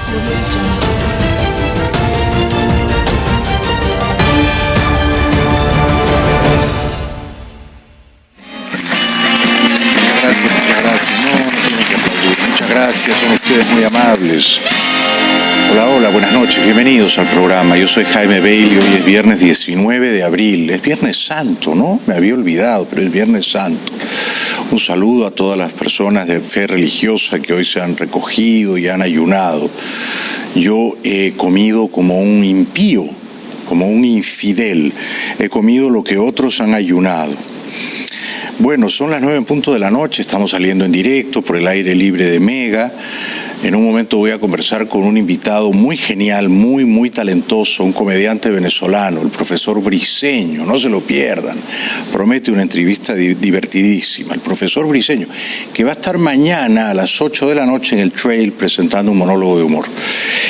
Gracias, muchas gracias. No tienen que aplaudir. Muchas gracias, son ustedes muy amables. Hola, hola, buenas noches, bienvenidos al programa. Yo soy Jaime Bailey, hoy es viernes 19 de abril. Es Viernes Santo, ¿no? Me había olvidado, pero es Viernes Santo. Un saludo a todas las personas de fe religiosa que hoy se han recogido y han ayunado. Yo he comido como un impío, como un infidel. He comido lo que otros han ayunado. Bueno, son las 9:00 de la noche, estamos saliendo en directo por el aire libre de Mega. En un momento voy a conversar con un invitado muy genial, muy talentoso, un comediante venezolano, el profesor Briceño, no se lo pierdan. Promete una entrevista divertidísima. El profesor Briceño, que va a estar mañana a las 8 de la noche en el Trail presentando un monólogo de humor.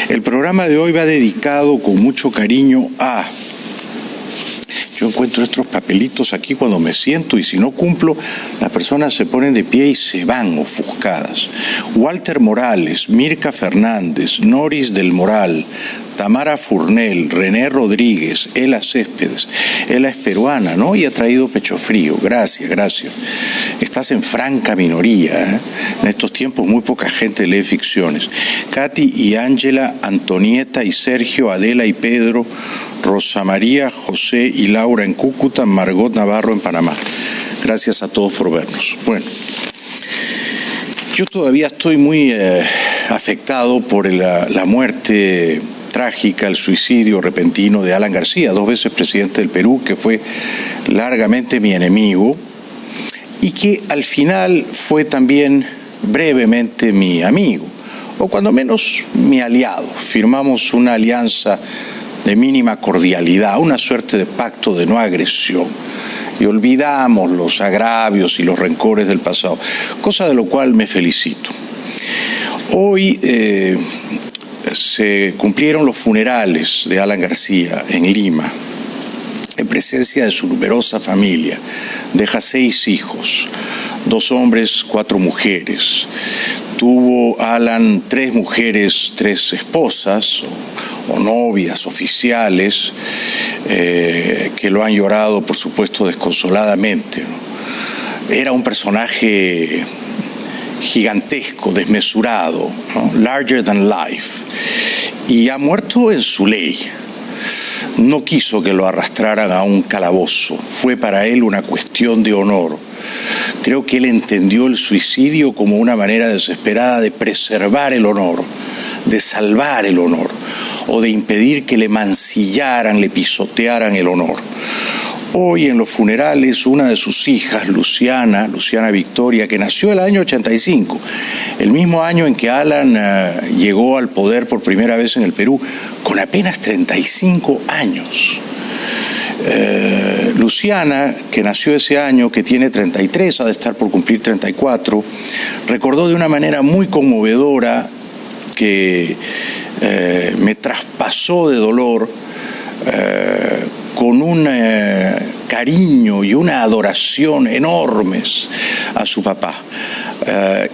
El programa de hoy va dedicado con mucho cariño a... Yo encuentro estos papelitos aquí cuando me siento y si no cumplo, las personas se ponen de pie y se van ofuscadas. Walter Morales, Mirka Fernández, Noris del Moral, Tamara Furnel, René Rodríguez, Ela Céspedes. Ela es peruana, ¿no? Y ha traído pecho frío. Gracias, gracias. Estás en franca minoría, ¿eh? En estos tiempos muy poca gente lee ficciones. Katy y Ángela, Antonieta y Sergio, Adela y Pedro, Rosa María, José y Laura en Cúcuta, Margot Navarro en Panamá. Gracias a todos por vernos. Bueno, yo todavía estoy muy afectado por la muerte trágica, el suicidio repentino de Alan García, 2 veces presidente del Perú, que fue largamente mi enemigo y que al final fue también brevemente mi amigo, o cuando menos mi aliado. Firmamos una alianza de mínima cordialidad, una suerte de pacto de no agresión, y olvidamos los agravios y los rencores del pasado, cosa de lo cual me felicito. Hoy se cumplieron los funerales de Alan García en Lima, en presencia de su numerosa familia. Deja 6 hijos, 2 hombres, 4 mujeres. Tuvo Alan 3 mujeres, 3 esposas o novias oficiales que lo han llorado, por supuesto, desconsoladamente, ¿no? Era un personaje gigantesco, desmesurado, ¿no? Larger than life, y ha muerto en su ley. No quiso que lo arrastraran a un calabozo, fue para él una cuestión de honor. Creo que él entendió el suicidio como una manera desesperada de preservar el honor, de salvar el honor, o de impedir que le mancillaran, le pisotearan el honor. Hoy en los funerales, una de sus hijas, Luciana Victoria, que nació el año 85, el mismo año en que Alan llegó al poder por primera vez en el Perú, con apenas 35 años. Luciana, que nació ese año, que tiene 33, ha de estar por cumplir 34, recordó de una manera muy conmovedora que me traspasó de dolor con un cariño y una adoración enormes a su papá.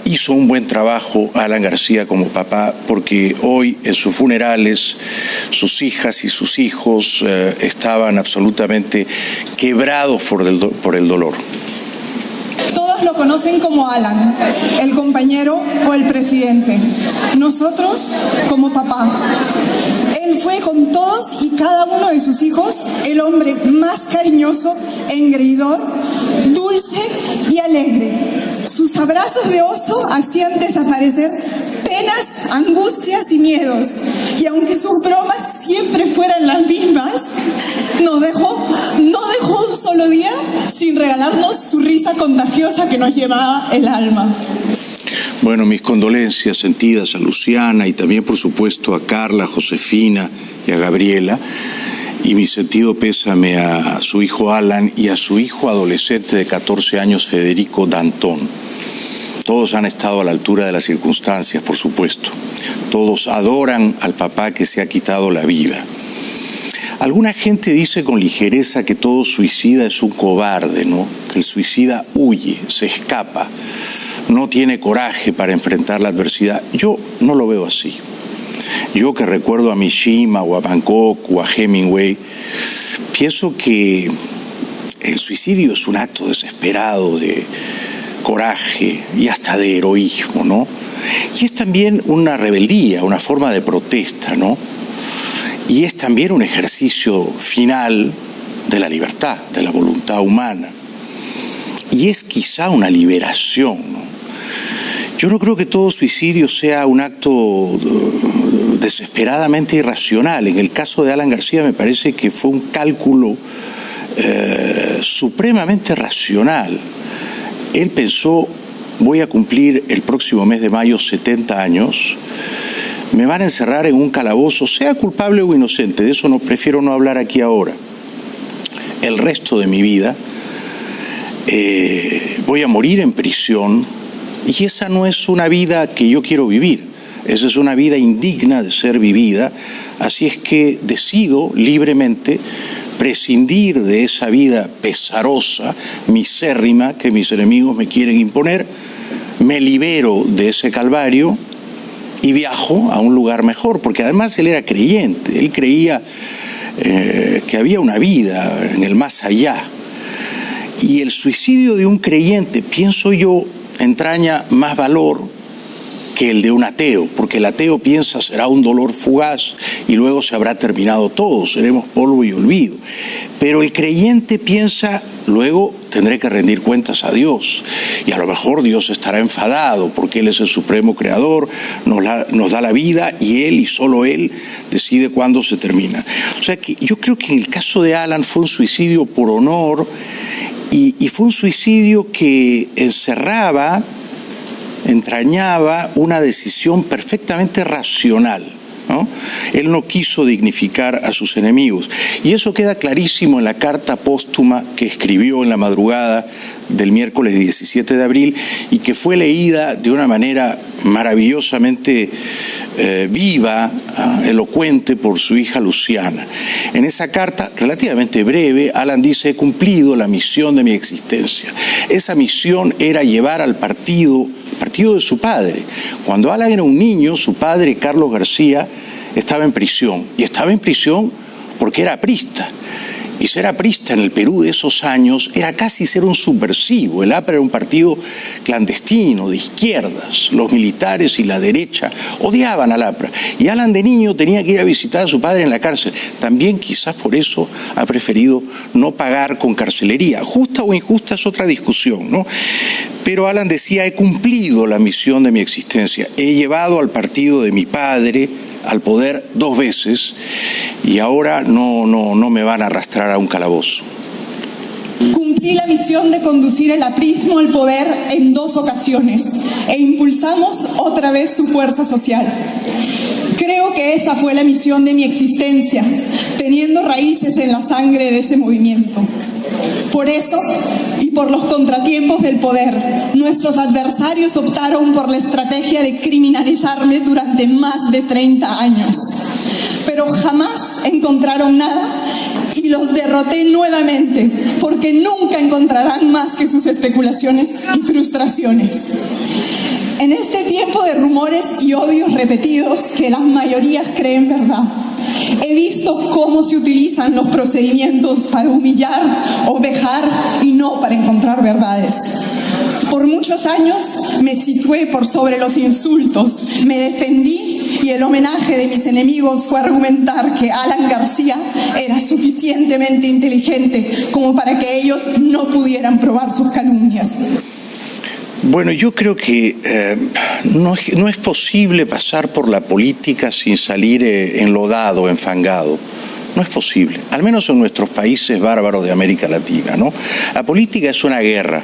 Hizo un buen trabajo Alan García como papá, porque hoy en sus funerales sus hijas y sus hijos estaban absolutamente quebrados por el dolor. Todos lo conocen como Alan, el compañero o el presidente. Nosotros como papá. Él fue con todos y cada uno de sus hijos el hombre más cariñoso, engreidor, dulce y alegre. Sus abrazos de oso hacían desaparecer penas, angustias y miedos. Y aunque sus bromas siempre fueran las mismas, no dejó un solo día sin regalarnos su risa contagiosa que nos llevaba el alma. Bueno, mis condolencias sentidas a Luciana y también, por supuesto, a Carla, Josefina y a Gabriela. Y mi sentido pésame a su hijo Alan y a su hijo adolescente de 14 años, Federico Dantón. Todos han estado a la altura de las circunstancias, por supuesto. Todos adoran al papá que se ha quitado la vida. Alguna gente dice con ligereza que todo suicida es un cobarde, ¿no? Que el suicida huye, se escapa, no tiene coraje para enfrentar la adversidad. Yo no lo veo así. Yo que recuerdo a Mishima o a Bangkok o a Hemingway, pienso que el suicidio es un acto desesperado de coraje y hasta de heroísmo, ¿no? Y es también una rebeldía, una forma de protesta, ¿no? Y es también un ejercicio final de la libertad, de la voluntad humana. Y es quizá una liberación, ¿no? Yo no creo que todo suicidio sea un acto desesperadamente irracional. En el caso de Alan García me parece que fue un cálculo supremamente racional. Él pensó, voy a cumplir el próximo mes de mayo 70 años, me van a encerrar en un calabozo, sea culpable o inocente, de eso no prefiero no hablar aquí ahora. El resto de mi vida voy a morir en prisión y esa no es una vida que yo quiero vivir. Esa es una vida indigna de ser vivida, así es que decido libremente prescindir de esa vida pesarosa, misérrima que mis enemigos me quieren imponer, me libero de ese calvario y viajo a un lugar mejor, porque además él era creyente, él creía que había una vida en el más allá. Y el suicidio de un creyente, pienso yo, entraña más valor que el de un ateo, porque el ateo piensa será un dolor fugaz y luego se habrá terminado todo, seremos polvo y olvido. Pero el creyente piensa, luego tendré que rendir cuentas a Dios y a lo mejor Dios estará enfadado porque Él es el supremo creador, nos da la vida y Él y solo Él decide cuándo se termina. O sea que yo creo que en el caso de Alan fue un suicidio por honor y fue un suicidio que entrañaba una decisión perfectamente racional, ¿no? Él no quiso dignificar a sus enemigos. Y eso queda clarísimo en la carta póstuma que escribió en la madrugada del miércoles 17 de abril y que fue leída de una manera maravillosamente viva, elocuente por su hija Luciana. En esa carta, relativamente breve, Alan dice: he cumplido la misión de mi existencia. Esa misión era llevar al partido de su padre. Cuando Alan era un niño, su padre, Carlos García, estaba en prisión. Y estaba en prisión porque era aprista. Y ser aprista en el Perú de esos años era casi ser un subversivo. El APRA era un partido clandestino, de izquierdas. Los militares y la derecha odiaban al APRA. Y Alan de niño tenía que ir a visitar a su padre en la cárcel. También quizás por eso ha preferido no pagar con carcelería. Justa o injusta es otra discusión, ¿no? Pero Alan decía: he cumplido la misión de mi existencia. He llevado al partido de mi padre al poder 2 veces y ahora no me van a arrastrar a un calabozo. Cumplí la misión de conducir el aprismo al poder en 2 ocasiones e impulsamos otra vez su fuerza social. Creo que esa fue la misión de mi existencia, teniendo raíces en la sangre de ese movimiento. Por eso, y por los contratiempos del poder, nuestros adversarios optaron por la estrategia de criminalizarme durante más de 30 años. Pero jamás encontraron nada y los derroté nuevamente, porque nunca encontrarán más que sus especulaciones y frustraciones. En este tiempo de rumores y odios repetidos que las mayorías creen verdad, he visto cómo se utilizan los procedimientos para humillar o vejar y no para encontrar verdades. Por muchos años me situé por sobre los insultos, me defendí y el homenaje de mis enemigos fue argumentar que Alan García era suficientemente inteligente como para que ellos no pudieran probar sus calumnias. Bueno, yo creo que no es posible pasar por la política sin salir enlodado, enfangado. No es posible, al menos en nuestros países bárbaros de América Latina, ¿no? La política es una guerra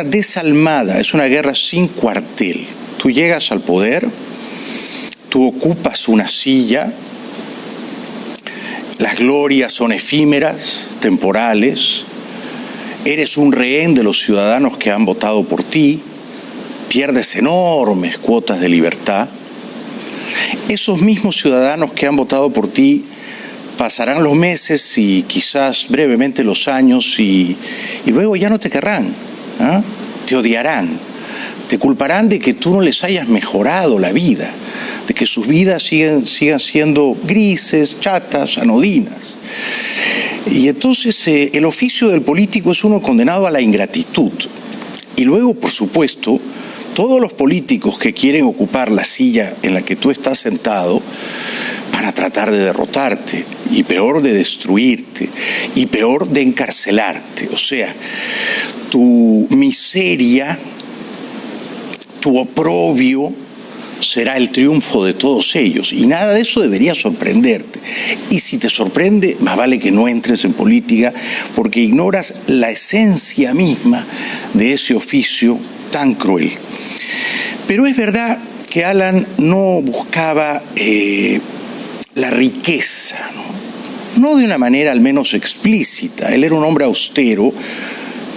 desalmada, es una guerra sin cuartel. Tú llegas al poder, tú ocupas una silla, las glorias son efímeras, temporales. Eres un rehén de los ciudadanos que han votado por ti, pierdes enormes cuotas de libertad. Esos mismos ciudadanos que han votado por ti pasarán los meses y quizás brevemente los años y luego ya no te querrán, ¿eh? Te odiarán, te culparán de que tú no les hayas mejorado la vida, de que sus vidas sigan siendo grises, chatas, anodinas. Y entonces el oficio del político es uno condenado a la ingratitud. Y luego, por supuesto, todos los políticos que quieren ocupar la silla en la que tú estás sentado van a tratar de derrotarte, y peor de destruirte, y peor de encarcelarte. O sea, tu miseria, tu oprobio será el triunfo de todos ellos, y nada de eso debería sorprenderte. Y si te sorprende, más vale que no entres en política, porque ignoras la esencia misma de ese oficio tan cruel. Pero es verdad que Alan no buscaba la riqueza, no de una manera al menos explícita. Él era un hombre austero,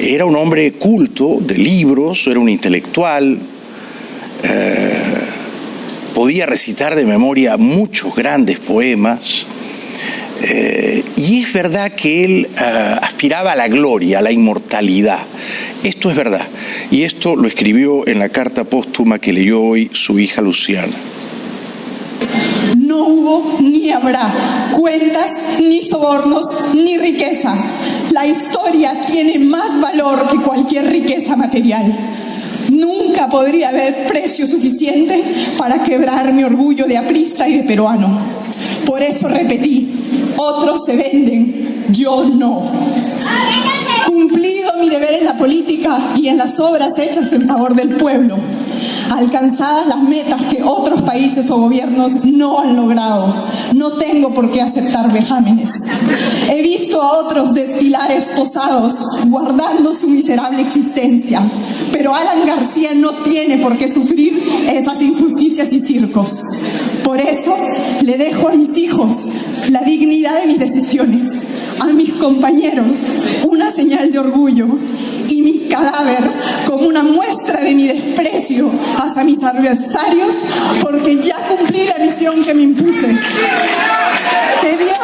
era un hombre culto, de libros, era un intelectual, podía recitar de memoria muchos grandes poemas, y es verdad que él aspiraba a la gloria, a la inmortalidad. Esto es verdad, y esto lo escribió en la carta póstuma que leyó hoy su hija Luciana. No hubo ni habrá cuentas, ni sobornos, ni riqueza. La historia tiene más valor que cualquier riqueza material. Nunca podría haber precio suficiente para quebrar mi orgullo de aprista y de peruano. Por eso repetí, otros se venden, yo no. Cumplido mi deber en la política y en las obras hechas en favor del pueblo, alcanzadas las metas que otros países o gobiernos no han logrado, no tengo por qué aceptar vejámenes. He visto a otros desfilar esposados, guardando su miserable existencia, pero Alan García no tiene por qué sufrir esas injusticias y circos. Por eso le dejo a mis hijos la dignidad de mis decisiones, a mis compañeros una señal de orgullo, y mi cadáver como una muestra de mi desprecio hacia mis adversarios, porque ya cumplí la misión que me impuse. Que Dios,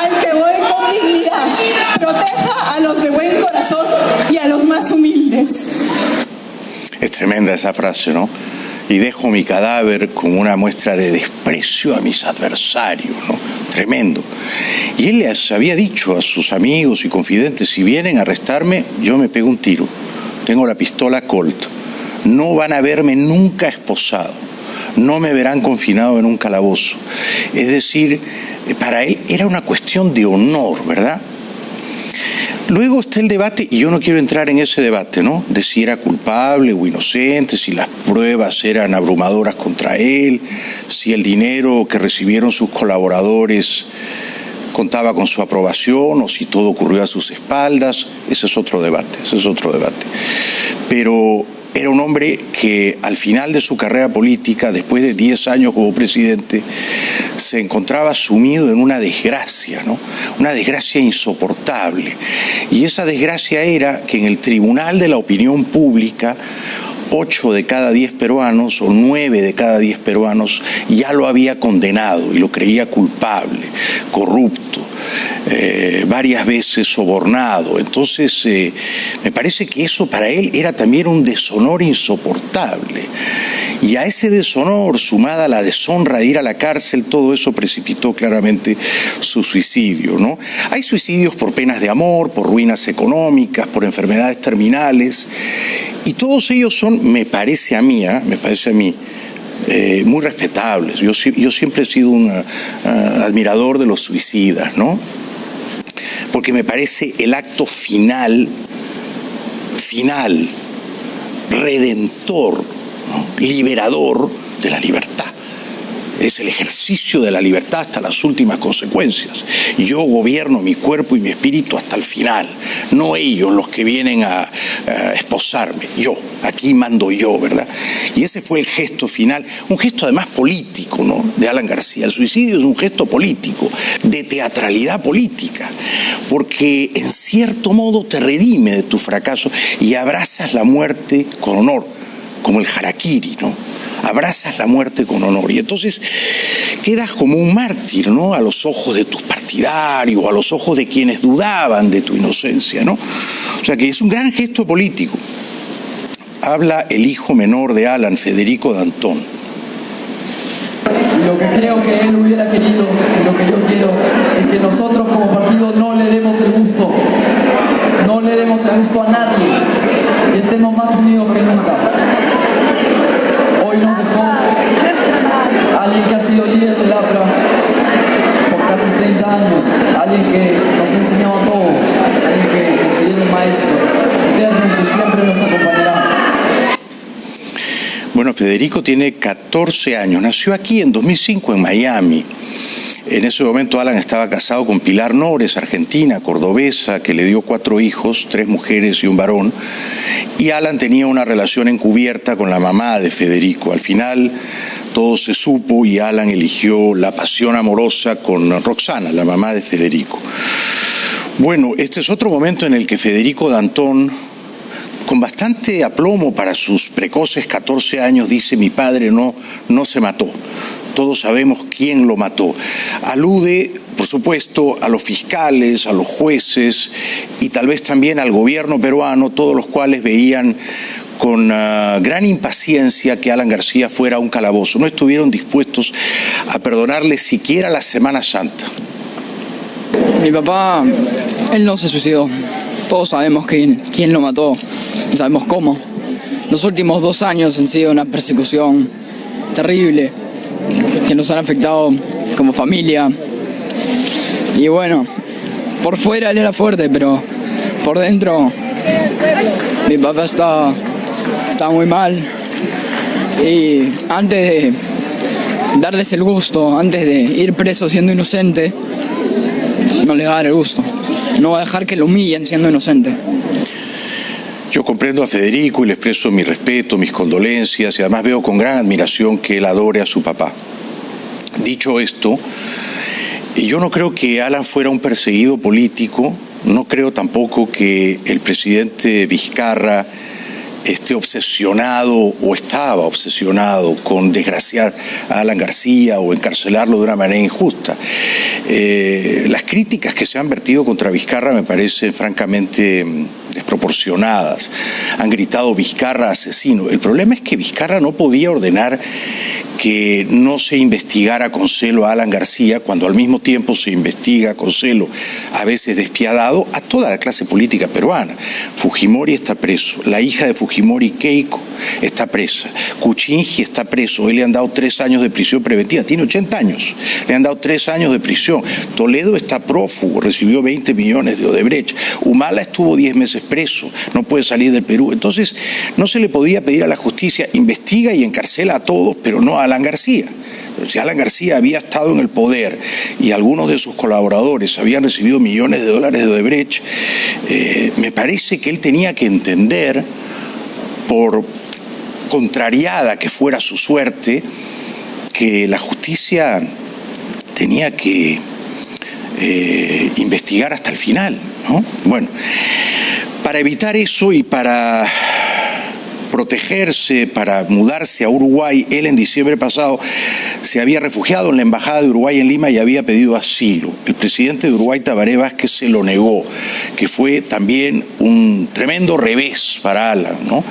al que voy con dignidad, proteja a los de buen corazón y a los más humildes. Es tremenda esa frase, ¿no? Y dejo mi cadáver como una muestra de desprecio a mis adversarios, ¿no? Tremendo. Y él les había dicho a sus amigos y confidentes, si vienen a arrestarme, yo me pego un tiro. Tengo la pistola Colt. No van a verme nunca esposado. No me verán confinado en un calabozo. Es decir, para él era una cuestión de honor, ¿verdad? Luego está el debate, y yo no quiero entrar en ese debate, ¿no? De si era culpable o inocente, si las pruebas eran abrumadoras contra él, si el dinero que recibieron sus colaboradores contaba con su aprobación o si todo ocurrió a sus espaldas. Ese es otro debate, Pero era un hombre que al final de su carrera política, después de 10 años como presidente, se encontraba sumido en una desgracia, ¿no? Una desgracia insoportable. Y esa desgracia era que en el tribunal de la opinión pública, 8 de cada 10 peruanos o 9 de cada 10 peruanos ya lo había condenado y lo creía culpable, corrupto, varias veces sobornado. Entonces me parece que eso para él era también un deshonor insoportable. Y a ese deshonor, sumada a la deshonra de ir a la cárcel, todo eso precipitó claramente su suicidio, ¿no? Hay suicidios por penas de amor, por ruinas económicas, por enfermedades terminales, y todos ellos son, me parece a mí, muy respetables. Yo siempre he sido un admirador de los suicidas, ¿no? Porque me parece el acto final, redentor, ¿no? Liberador de la libertad. Es el ejercicio de la libertad hasta las últimas consecuencias. Yo gobierno mi cuerpo y mi espíritu hasta el final, no ellos los que vienen a esposarme. Yo, aquí mando yo, ¿verdad? Y ese fue el gesto final, un gesto además político, ¿no? De Alan García. El suicidio es un gesto político, de teatralidad política, porque en cierto modo te redime de tu fracaso y abrazas la muerte con honor, como el harakiri, ¿no? Abrazas la muerte con honor, y entonces quedas como un mártir, ¿no? A los ojos de tus partidarios, a los ojos de quienes dudaban de tu inocencia, ¿no? O sea que es un gran gesto político. Habla el hijo menor de Alan, Federico Dantón. lo que creo que él hubiera querido, y lo que yo quiero, es que nosotros como partido no le demos el gusto a nadie y estemos más unidos que nunca. Hoy nos dejó alguien que ha sido líder del APRA por casi 30 años, alguien que nos ha enseñado a todos, alguien que considero un maestro eterno y que siempre nos acompañará. Bueno, Federico tiene 14 años, nació aquí en 2005 en Miami. En ese momento Alan estaba casado con Pilar Nores, argentina, cordobesa, que le dio 4 hijos, 3 mujeres y un varón. Y Alan tenía una relación encubierta con la mamá de Federico. Al final todo se supo y Alan eligió la pasión amorosa con Roxana, la mamá de Federico. Bueno, este es otro momento en el que Federico Danton, con bastante aplomo para sus precoces 14 años, dice: mi padre no se mató. Todos sabemos quién lo mató. Alude, por supuesto, a los fiscales, a los jueces y tal vez también al gobierno peruano, todos los cuales veían con gran impaciencia que Alan García fuera a un calabozo. No estuvieron dispuestos a perdonarle siquiera la Semana Santa. Mi papá, él no se suicidó. Todos sabemos quién lo mató, sabemos cómo. Los últimos 2 años han sido una persecución terrible que nos han afectado como familia. Y bueno, por fuera él era fuerte, pero por dentro mi papá está muy mal. Y antes de darles el gusto, antes de ir preso siendo inocente, no les va a dar el gusto. No va a dejar que lo humillen siendo inocente. Yo comprendo a Federico y le expreso mi respeto, mis condolencias y además veo con gran admiración que él adore a su papá. Dicho esto, yo no creo que Alan fuera un perseguido político, no creo tampoco que el presidente Vizcarra esté obsesionado o estaba obsesionado con desgraciar a Alan García o encarcelarlo de una manera injusta. Las críticas que se han vertido contra Vizcarra me parecen francamente desproporcionadas. Han gritado: Vizcarra asesino. El problema es que Vizcarra no podía ordenar que no se investigara con celo a Alan García cuando al mismo tiempo se investiga con celo, a veces despiadado, a toda la clase política peruana. Fujimori está preso, la hija de Fujimori, Keiko, está presa, Kuczynski está preso, hoy le han dado 3 años de prisión preventiva, tiene 80 años, le han dado 3 años de prisión. Toledo está prófugo, recibió 20 millones de Odebrecht, Humala estuvo 10 meses preso, no puede salir del Perú. Entonces no se le podía pedir a la justicia: investiga y encarcela a todos, pero no a Alan García. Si Alan García había estado en el poder y algunos de sus colaboradores habían recibido millones de dólares de Odebrecht, me parece que él tenía que entender, por contrariada que fuera su suerte, que la justicia tenía que investigar hasta el final, ¿no? Bueno, para evitar eso y para protegerse, para mudarse a Uruguay, él en diciembre pasado se había refugiado en la Embajada de Uruguay en Lima y había pedido asilo. El presidente de Uruguay, Tabaré Vázquez, se lo negó, que fue también un tremendo revés para Alan, ¿no?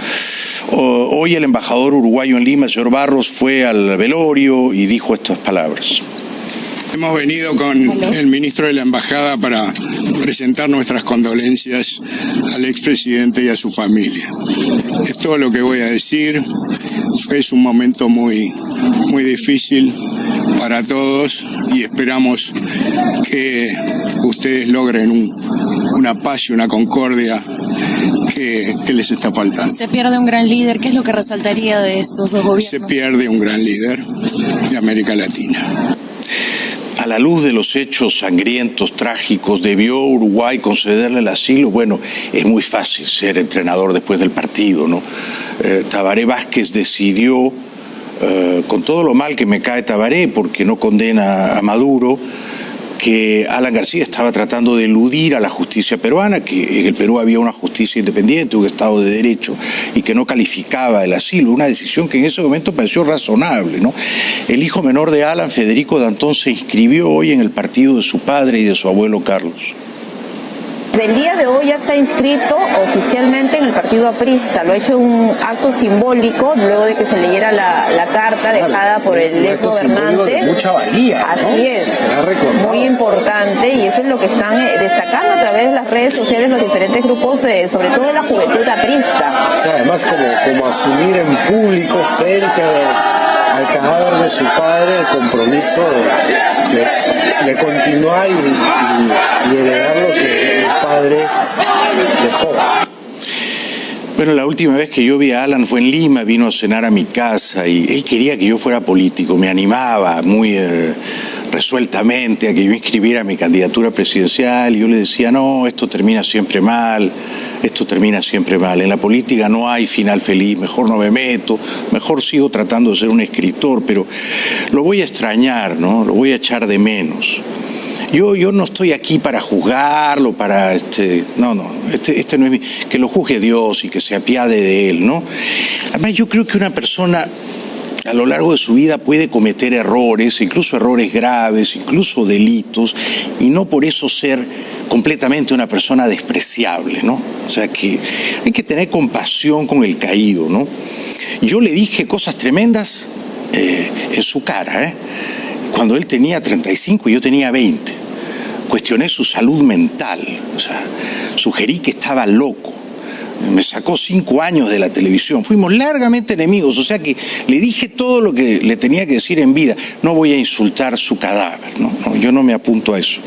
Hoy el embajador uruguayo en Lima, el señor Barros, fue al velorio y dijo estas palabras. Hemos venido con el ministro de la Embajada para presentar nuestras condolencias al expresidente y a su familia. Es todo lo que voy a decir. Es un momento muy difícil para todos y esperamos que ustedes logren una paz y una concordia que les está faltando. Se pierde un gran líder. ¿Qué es lo que resaltaría de estos dos gobiernos? Se pierde un gran líder de América Latina. A la luz de los hechos sangrientos, trágicos, ¿debió Uruguay concederle el asilo? Bueno, es muy fácil ser entrenador después del partido, ¿no? Tabaré Vázquez decidió, con todo lo mal que me cae Tabaré, porque no condena a Maduro, que Alan García estaba tratando de eludir a la justicia peruana, que en el Perú había una justicia independiente, un Estado de Derecho, y que no calificaba el asilo. Una decisión que en ese momento pareció razonable, ¿no? El hijo menor de Alan, Federico Danton, se inscribió hoy en el partido de su padre y de su abuelo Carlos. desde el día de hoy ya está inscrito oficialmente en el partido aprista. Lo ha hecho un acto simbólico luego de que se leyera la carta dejada por el ex gobernante. De mucha valía, ¿no? Así es, muy importante, y eso es lo que están destacando a través de las redes sociales los diferentes grupos, sobre todo de la juventud aprista. O sea, además como asumir en público frente al cadáver de su padre el compromiso de continuar y heredar lo que el padre dejó. Bueno, la última vez que yo vi a Alan fue en Lima, vino a cenar a mi casa y él quería que yo fuera político, me animaba muy resueltamente a que yo inscribiera mi candidatura presidencial y yo le decía, no, esto termina siempre mal, en la política no hay final feliz, mejor no me meto, mejor sigo tratando de ser un escritor, pero lo voy a extrañar, ¿no? Lo voy a echar de menos. Yo no estoy aquí para juzgarlo, para este no es mi, que lo juzgue Dios y que se apiade de él, ¿no? Además, yo creo que una persona a lo largo de su vida puede cometer errores, incluso errores graves, incluso delitos, y no por eso ser completamente una persona despreciable, ¿no? O sea que hay que tener compasión con el caído, ¿no? Yo le dije cosas tremendas en su cara, cuando él tenía 35 y yo tenía 20. Cuestioné su salud mental, o sea, sugerí que estaba loco. Me sacó 5 años de la televisión. Fuimos largamente enemigos, o sea que le dije todo lo que le tenía que decir en vida. No voy a insultar su cadáver, no, yo no me apunto a eso.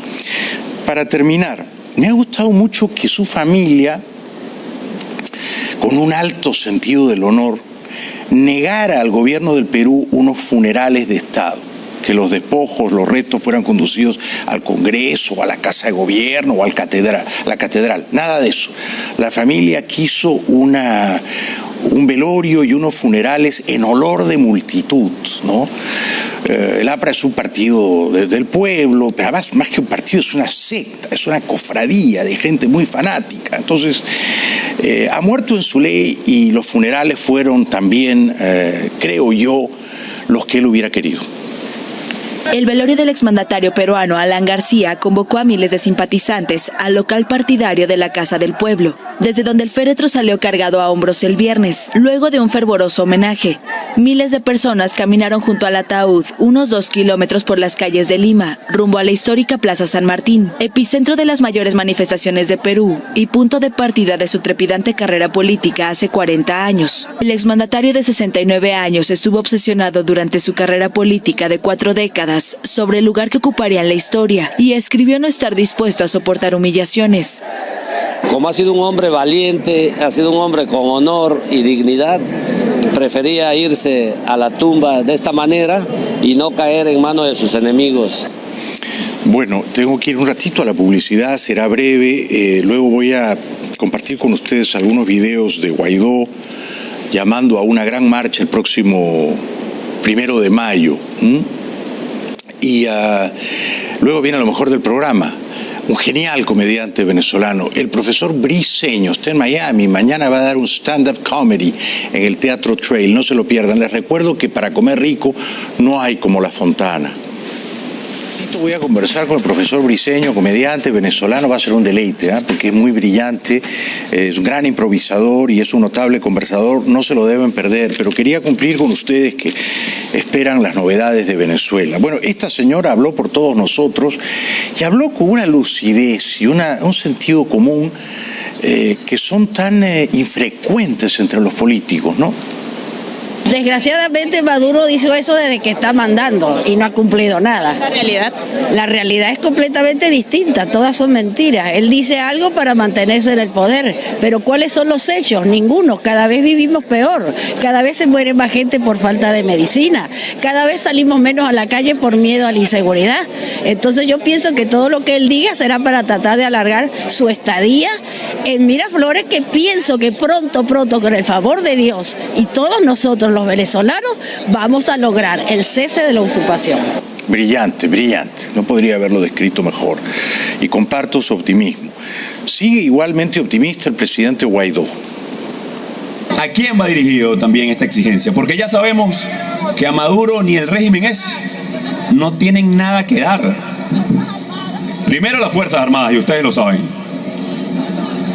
Para terminar, me ha gustado mucho que su familia, con un alto sentido del honor, negara al gobierno del Perú unos funerales de Estado. Que los despojos, los restos fueran conducidos al Congreso, o a la Casa de Gobierno, o la catedral. Nada de eso. La familia quiso un velorio y unos funerales en olor de multitud, ¿no? El APRA es un partido del pueblo, pero además, más que un partido, es una secta, es una cofradía de gente muy fanática. Entonces, ha muerto en su ley y los funerales fueron también, creo yo, los que él hubiera querido. El velorio del exmandatario peruano Alan García convocó a miles de simpatizantes al local partidario de la Casa del Pueblo, desde donde el féretro salió cargado a hombros el viernes, luego de un fervoroso homenaje. Miles de personas caminaron junto al ataúd unos 2 kilómetros por las calles de Lima, rumbo a la histórica Plaza San Martín, epicentro de las mayores manifestaciones de Perú y punto de partida de su trepidante carrera política hace 40 años. El exmandatario de 69 años estuvo obsesionado durante su carrera política de 4 décadas sobre el lugar que ocuparía en la historia y escribió no estar dispuesto a soportar humillaciones. Como ha sido un hombre valiente, ha sido un hombre con honor y dignidad, prefería irse a la tumba de esta manera y no caer en manos de sus enemigos. Bueno, tengo que ir un ratito a la publicidad, será breve, luego voy a compartir con ustedes algunos videos de Guaidó llamando a una gran marcha el próximo 1 de mayo. Y luego viene a lo mejor del programa, un genial comediante venezolano, el profesor Briceño, está en Miami, mañana va a dar un stand-up comedy en el Teatro Trail, no se lo pierdan. Les recuerdo que para comer rico no hay como La Fontana. Voy a conversar con el profesor Briceño, comediante venezolano, va a ser un deleite, porque es muy brillante, es un gran improvisador y es un notable conversador, no se lo deben perder, pero quería cumplir con ustedes que esperan las novedades de Venezuela. Bueno, esta señora habló por todos nosotros y habló con una lucidez y un sentido común que son tan infrecuentes entre los políticos, ¿no? Desgraciadamente Maduro hizo eso desde que está mandando y no ha cumplido nada. ¿La realidad? La realidad es completamente distinta, todas son mentiras. Él dice algo para mantenerse en el poder, pero ¿cuáles son los hechos? Ninguno, cada vez vivimos peor, cada vez se muere más gente por falta de medicina, cada vez salimos menos a la calle por miedo a la inseguridad. Entonces yo pienso que todo lo que él diga será para tratar de alargar su estadía en Miraflores, que pienso que pronto, con el favor de Dios y todos nosotros los venezolanos, vamos a lograr el cese de la usurpación. Brillante, no podría haberlo descrito mejor y comparto su optimismo. Sigue igualmente optimista el presidente Guaidó. ¿A quién va dirigido también esta exigencia? Porque ya sabemos que a Maduro ni el régimen no tienen nada que dar. Primero las Fuerzas Armadas, y ustedes lo saben.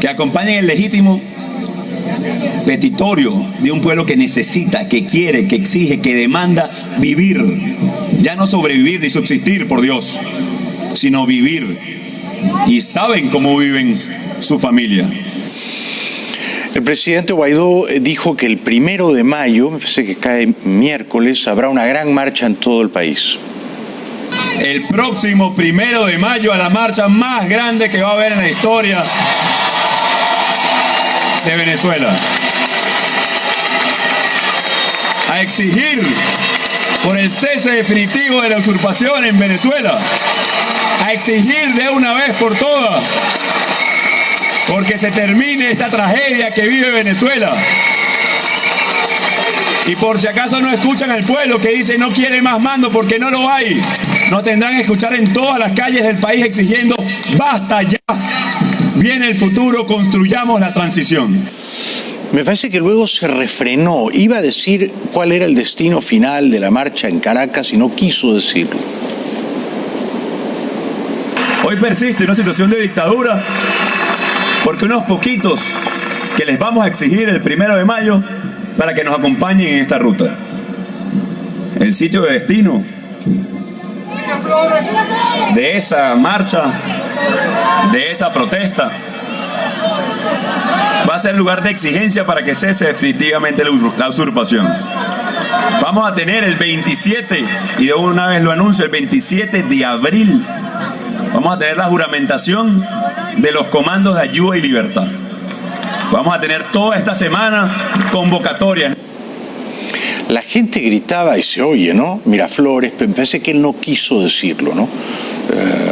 que acompañen el legítimo petitorio de un pueblo que necesita, que quiere, que exige, que demanda vivir. Ya no sobrevivir ni subsistir, por Dios, sino vivir. Y saben cómo viven su familia. El presidente Guaidó dijo que el 1 de mayo, me parece que cae miércoles, habrá una gran marcha en todo el país. El próximo 1 de mayo, a la marcha más grande que va a haber en la historia de Venezuela. A exigir por el cese definitivo de la usurpación en Venezuela. A exigir de una vez por todas, porque se termine esta tragedia que vive Venezuela. Y por si acaso no escuchan al pueblo que dice no quiere más mando porque no lo hay, nos tendrán que escuchar en todas las calles del país exigiendo basta ya, viene el futuro, construyamos la transición. Me parece que luego se refrenó, iba a decir cuál era el destino final de la marcha en Caracas y no quiso decirlo. Hoy persiste una situación de dictadura porque unos poquitos que les vamos a exigir el 1 de mayo para que nos acompañen en esta ruta. El sitio de destino de esa marcha, de esa protesta, va a ser lugar de exigencia para que cese definitivamente la usurpación. Vamos a tener el 27, y de una vez lo anuncio, el 27 de abril, vamos a tener la juramentación de los comandos de ayuda y libertad. Vamos a tener toda esta semana convocatorias. La gente gritaba y se oye, ¿no? Miraflores, pero me parece que él no quiso decirlo, ¿no?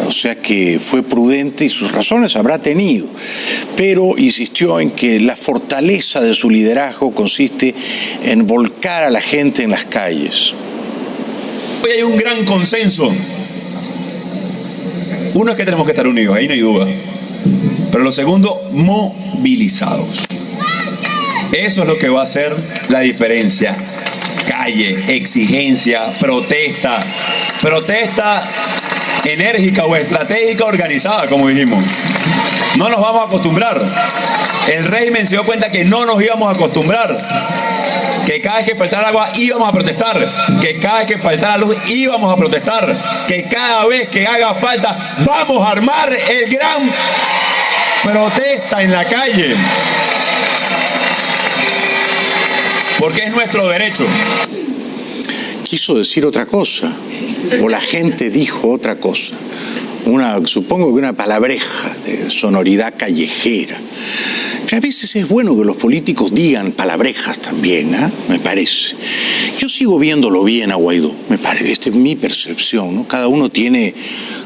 O sea que fue prudente y sus razones habrá tenido, pero insistió en que la fortaleza de su liderazgo consiste en volcar a la gente en las calles. Hoy hay un gran consenso. Uno es que tenemos que estar unidos, ahí no hay duda. Pero lo segundo, movilizados. Eso es lo que va a hacer la diferencia. Calle, exigencia, protesta. Protesta enérgica o estratégica organizada, como dijimos. No nos vamos a acostumbrar. El régimen se dio cuenta que no nos íbamos a acostumbrar. Que cada vez que faltara agua íbamos a protestar. Que cada vez que faltara luz íbamos a protestar. Que cada vez que haga falta vamos a armar el gran protesta en la calle. Porque es nuestro derecho. Quiso decir otra cosa, o la gente dijo otra cosa. Supongo que una palabreja de sonoridad callejera. Que a veces es bueno que los políticos digan palabrejas también, ¿eh? Me parece. Yo sigo viéndolo bien a Guaidó, me parece, esta es mi percepción, ¿no? Cada uno tiene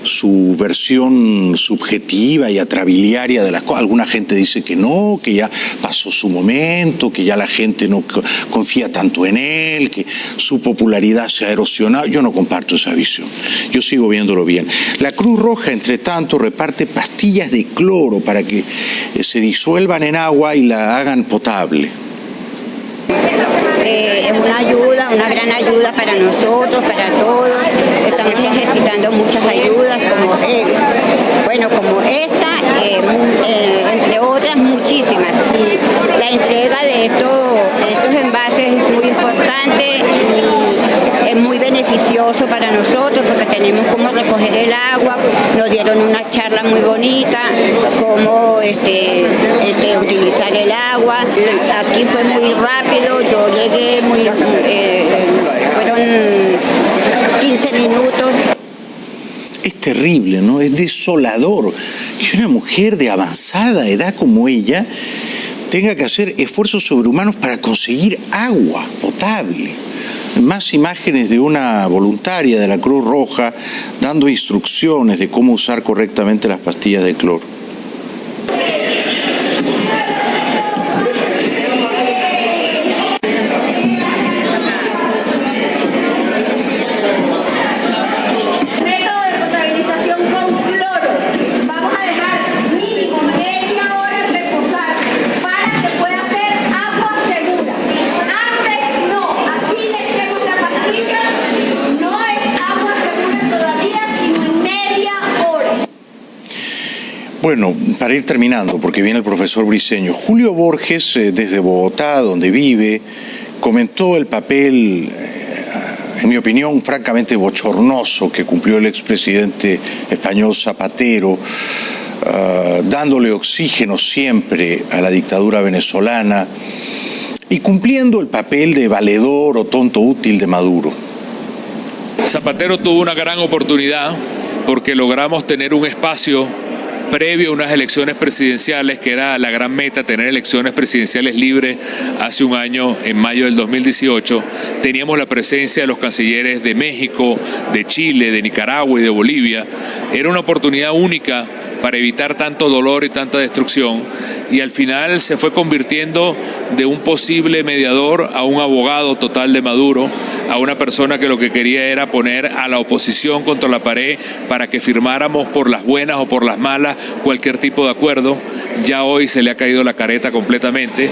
su versión subjetiva y atrabiliaria de las cosas. Alguna gente dice que no, que ya pasó su momento, que ya la gente no confía tanto en él, que su popularidad se ha erosionado. Yo no comparto esa visión, yo sigo viéndolo bien. La Cruz Roja, entre tanto, reparte pastillas de cloro para que se disuelvan en agua y la hagan potable. Es una ayuda, una gran ayuda para nosotros, para todos. Estamos necesitando muchas ayudas, como esta, entre otras muchísimas. Y la entrega de estos envases es muy importante y es muy beneficioso para nosotros porque tenemos cómo recoger el agua. Nos dieron una charla muy bonita, cómo utilizar el agua. Aquí fue muy rápido, yo llegué fueron 15 minutos. Es terrible, ¿no? Es desolador que una mujer de avanzada edad como ella tenga que hacer esfuerzos sobrehumanos para conseguir agua potable. Más imágenes de una voluntaria de la Cruz Roja dando instrucciones de cómo usar correctamente las pastillas de cloro. Bueno, para ir terminando, porque viene el profesor Briceño, Julio Borges, desde Bogotá, donde vive, comentó el papel, en mi opinión, francamente bochornoso que cumplió el expresidente español Zapatero, dándole oxígeno siempre a la dictadura venezolana y cumpliendo el papel de valedor o tonto útil de Maduro. Zapatero tuvo una gran oportunidad porque logramos tener un espacio previo a unas elecciones presidenciales, que era la gran meta, tener elecciones presidenciales libres hace un año, en mayo del 2018. Teníamos la presencia de los cancilleres de México, de Chile, de Nicaragua y de Bolivia. Era una oportunidad única para evitar tanto dolor y tanta destrucción, y al final se fue convirtiendo de un posible mediador a un abogado total de Maduro, a una persona que lo que quería era poner a la oposición contra la pared para que firmáramos por las buenas o por las malas cualquier tipo de acuerdo. Ya hoy se le ha caído la careta completamente.